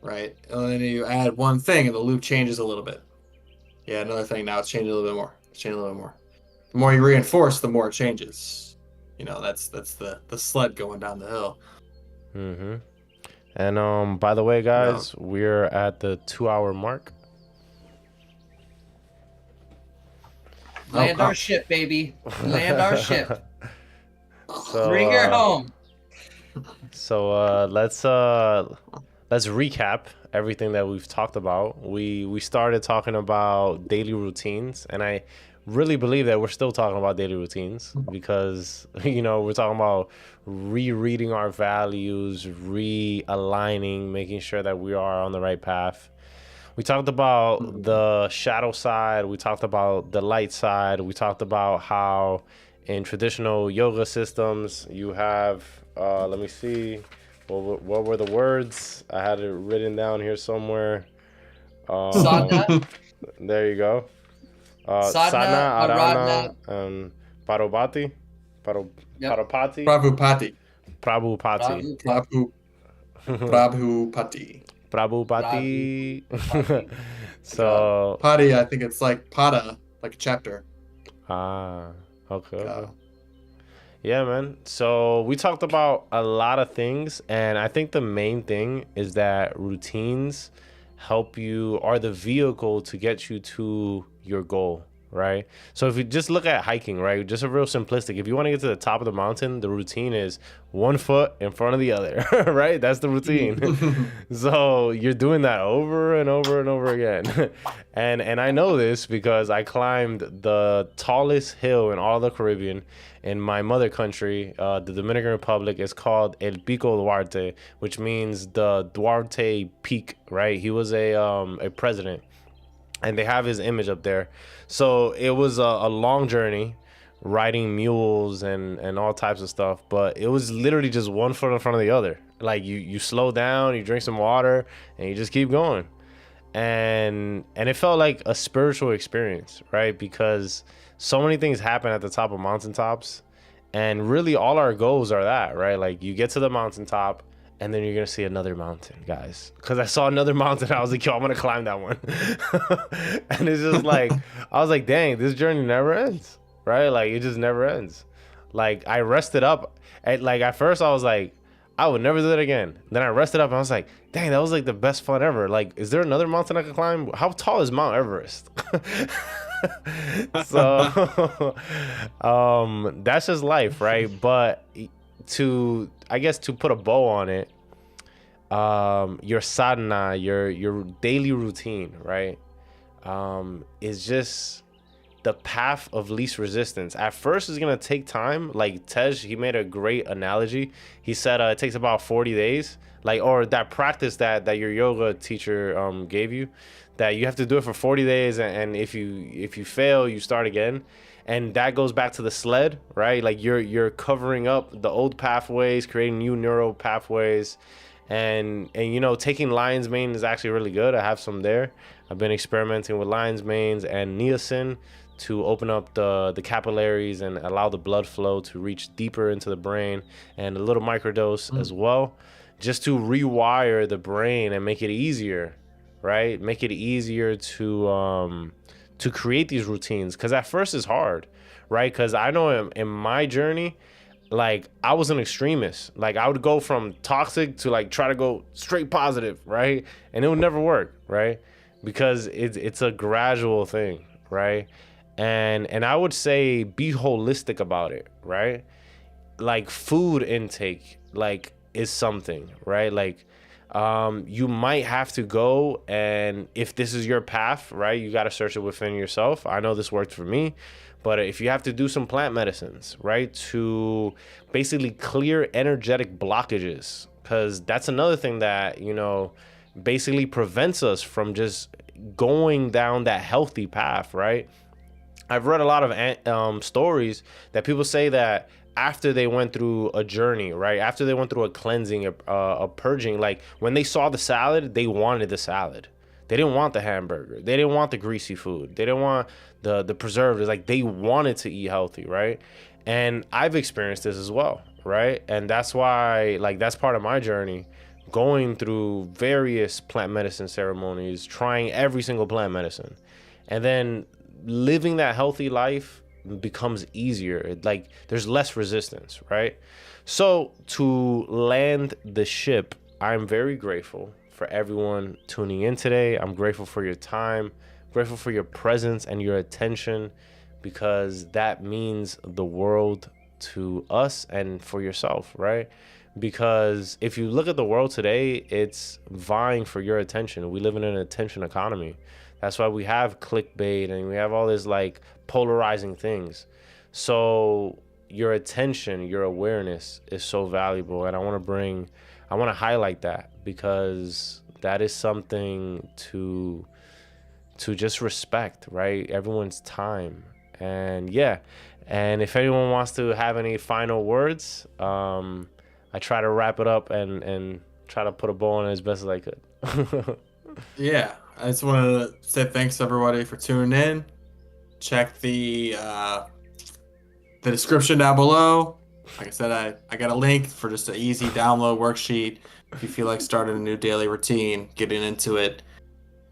right? And then you add one thing, and the loop changes a little bit. Yeah, another thing. Now it's changing a little bit more. It's changing a little bit more. The more you reinforce, the more it changes. You know, that's the sled going down the hill.
And by the way, guys, we're at the 2-hour mark.
Land our ship, baby. Land our ship.
So,
bring her home.
So let's recap everything that we've talked about. We started talking about daily routines, and I really believe that we're still talking about daily routines because, you know, we're talking about rereading our values, realigning, making sure that we are on the right path. We talked about the shadow side. We talked about the light side. We talked about how in traditional yoga systems you have, let me see, what were the words? I had it written down here somewhere.
Sadhana.
There you go.
Sadhana,
Aradhana, and Prabhupati. Prabhupati. So
Pati, I think it's like pada, like a chapter.
Okay. Yeah, man. So we talked about a lot of things, and I think the main thing is that routines help you, are the vehicle to get you to your goal, right? So if you just look at hiking, right, just a real simplistic, if you want to get to the top of the mountain, the routine is 1 foot in front of the other, right? That's the routine. So you're doing that over and over and over again. And I know this because I climbed the tallest hill in all the Caribbean in my mother country, the Dominican Republic. Is called El Pico Duarte, which means the Duarte Peak, right? He was a president, and they have his image up there. So it was a long journey, riding mules and all types of stuff, but it was literally just 1 foot in front of the other. Like you slow down, you drink some water, and you just keep going. And it felt like a spiritual experience, right? Because so many things happen at the top of mountaintops, and really all our goals are that, right? Like you get to the mountaintop, and then you're gonna see another mountain, guys. Because I saw another mountain, I was like, yo, I'm gonna climb that one. And it's just like, I was like, dang, this journey never ends, right? Like it just never ends. Like I rested up. At first I was like, I would never do that again. Then I rested up and I was like, dang, that was like the best fun ever. Like, is there another mountain I could climb? How tall is Mount Everest? So that's just life, right? But to put a bow on it, your sadhana, your daily routine, right, is just the path of least resistance. At first it's gonna take time. Like Tej, he made a great analogy. He said it takes about 40 days, like, or that practice that your yoga teacher gave you, that you have to do it for 40 days, and if you fail, you start again. And that goes back to the sled, right? Like you're covering up the old pathways, creating new neural pathways. And you know, taking lion's mane is actually really good. I have some there. I've been experimenting with lion's manes and niacin to open up the capillaries and allow the blood flow to reach deeper into the brain, and a little microdose as well, just to rewire the brain and make it easier, right? Make it easier to to create these routines, because at first it's hard, right? Because I know in my journey, like I was an extremist. Like I would go from toxic to like try to go straight positive, right? And it would never work, right? Because it's a gradual thing, right? And I would say be holistic about it, right? Like food intake, like is something, right? Like you might have to go, and if this is your path, right, you got to search it within yourself. I know this worked for me, but if you have to do some plant medicines, right, to basically clear energetic blockages, because that's another thing that, you know, basically prevents us from just going down that healthy path, right? I've read a lot of stories that people say that after they went through a journey, right? After they went through a cleansing, a purging, like when they saw the salad, they wanted the salad. They didn't want the hamburger. They didn't want the greasy food. They didn't want the preservatives. Like they wanted to eat healthy, right? And I've experienced this as well, right? And that's why, like, that's part of my journey, going through various plant medicine ceremonies, trying every single plant medicine. And then living that healthy life becomes easier. Like there's less resistance, right? So to land the ship, I'm very grateful for everyone tuning in today. I'm grateful for your time, grateful for your presence and your attention, because that means the world to us and for yourself, right? Because if you look at the world today, it's vying for your attention. We live in an attention economy. That's why we have clickbait and we have all this like polarizing things. So your attention, your awareness is so valuable. And I want to highlight that, because that is something to just respect, right? Everyone's time. And yeah. And if anyone wants to have any final words, I try to wrap it up and try to put a bow on it as best as I could.
Yeah, I just wanted to say thanks to everybody for tuning in. Check the description down below. Like I said, I got a link for just an easy download worksheet if you feel like starting a new daily routine, getting into it.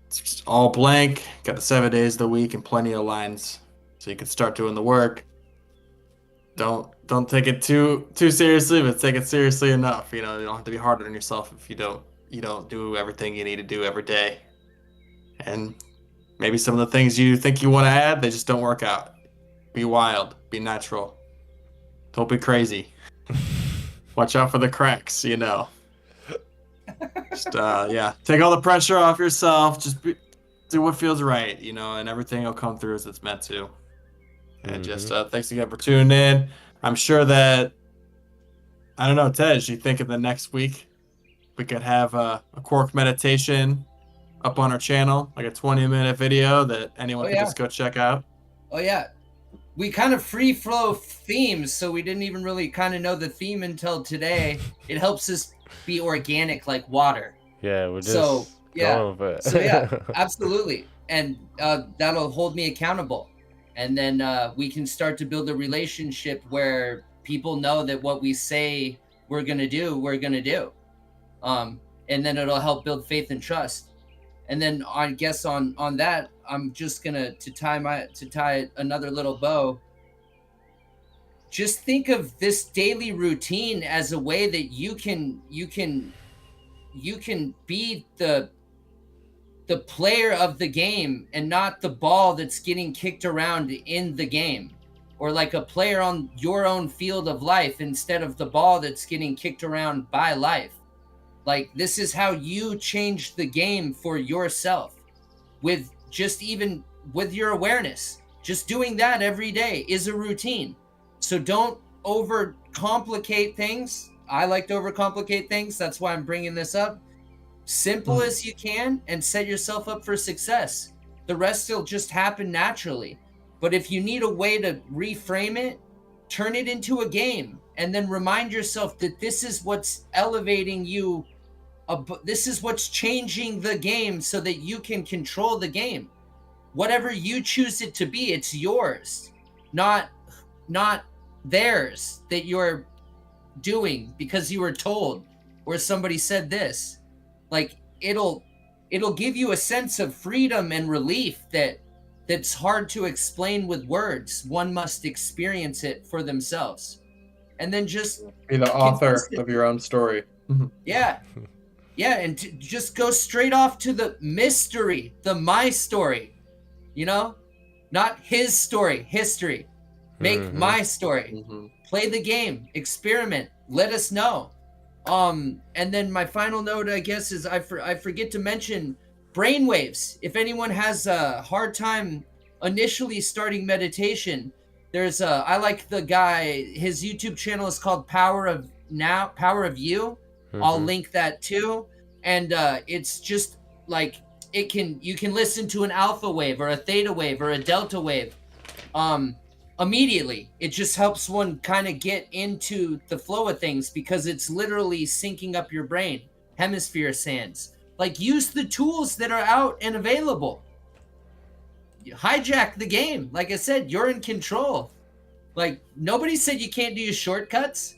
It's just all blank. Got the 7 days of the week and plenty of lines, so you can start doing the work. Don't take it too seriously, but take it seriously enough. You know, you don't have to be hard on yourself if you don't do everything you need to do every day. And maybe some of the things you think you want to add, they just don't work out. Be wild, be natural. Don't be crazy. Watch out for the cracks, you know. Just yeah, take all the pressure off yourself. Just do what feels right, you know, and everything will come through as it's meant to. And just thanks again for tuning in. I'm sure that, I don't know, Tej, you think in the next week we could have a quark meditation up on our channel, like a 20-minute video that anyone can just go check out?
Oh yeah, we kind of free flow themes, so we didn't even really kind of know the theme until today. It helps us be organic like water.
Yeah, we're just going with it.
So yeah, absolutely. And that'll hold me accountable. And then we can start to build a relationship where people know that what we say we're going to do, we're going to do. And then it'll help build faith and trust. And then I guess on that, I'm just going to tie another little bow. Just think of this daily routine as a way that you can be the player of the game and not the ball that's getting kicked around in the game, or like a player on your own field of life instead of the ball that's getting kicked around by life. Like, this is how you change the game for yourself, with just even with your awareness. Just doing that every day is a routine. So don't overcomplicate things. I like to overcomplicate things. That's why I'm bringing this up. Simple as you can, and set yourself up for success. The rest will just happen naturally. But if you need a way to reframe it, turn it into a game, and then remind yourself that this is what's elevating you. This is what's changing the game so that you can control the game. Whatever you choose it to be, it's yours, not theirs that you're doing because you were told or somebody said this. Like, it'll give you a sense of freedom and relief that that's hard to explain with words. One must experience it for themselves. And then just
Be the author
consistent.
of your own story.
Yeah. Yeah, and just go straight off to the mystery, the my story, you know? Not his story, history. Make my story. Play the game, experiment, let us know. And then my final note, I guess, is I forget to mention brainwaves. If anyone has a hard time initially starting meditation, there's I like the guy, his YouTube channel is called Power of You. I'll link that too. And it's just like you can listen to an alpha wave or a theta wave or a delta wave immediately. It just helps one kind of get into the flow of things because it's literally syncing up your brain, hemisphere sands. Like, use the tools that are out and available. Hijack the game. Like I said, you're in control. Like, nobody said you can't do shortcuts.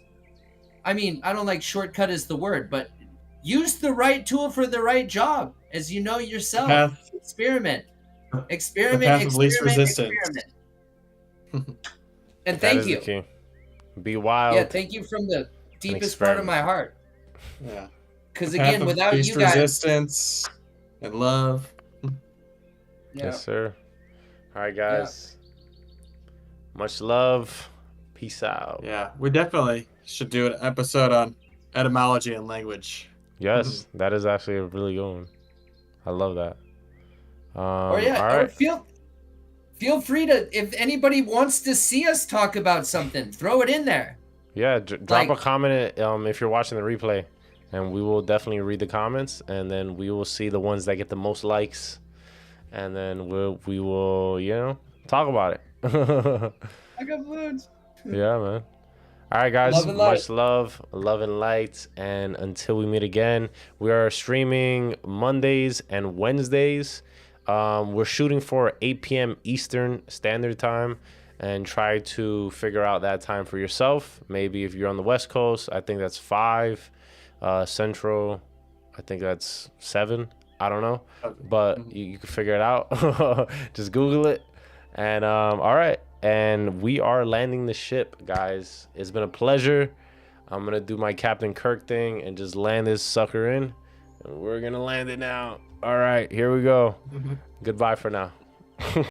I mean, I don't like shortcut as the word, but use the right tool for the right job. As you know yourself, experiment,
The path of least resistance.
And thank you.
Key. Be wild.
Yeah, thank you from the deepest part of my heart.
Yeah.
Because again, without you guys,
resistance and love.
Yeah.
Yes, sir. All right, guys. Much love. Peace out.
Yeah, we definitely should do an episode on etymology and language.
Yes, that is actually a really good one. I love that.
Or yeah,
all right.
or feel free to, if anybody wants to see us talk about something, throw it in there.
Yeah, drop a comment if you're watching the replay, and we will definitely read the comments, and then we will see the ones that get the most likes, and then we will talk about it.
I got balloons.
Yeah, man. All right, guys.
Love and light.
Much love and light. And until we meet again, we are streaming Mondays and Wednesdays. We're shooting for 8 p.m. Eastern Standard Time, and try to figure out that time for yourself. Maybe if you're on the West Coast, I think that's 5. Central, I think that's 7. I don't know, but you can figure it out. Just Google it. And all right. And we are landing the ship, guys. It's been a pleasure. I'm going to do my Captain Kirk thing and just land this sucker in. And we're going to land it now. All right, here we go. Goodbye for now.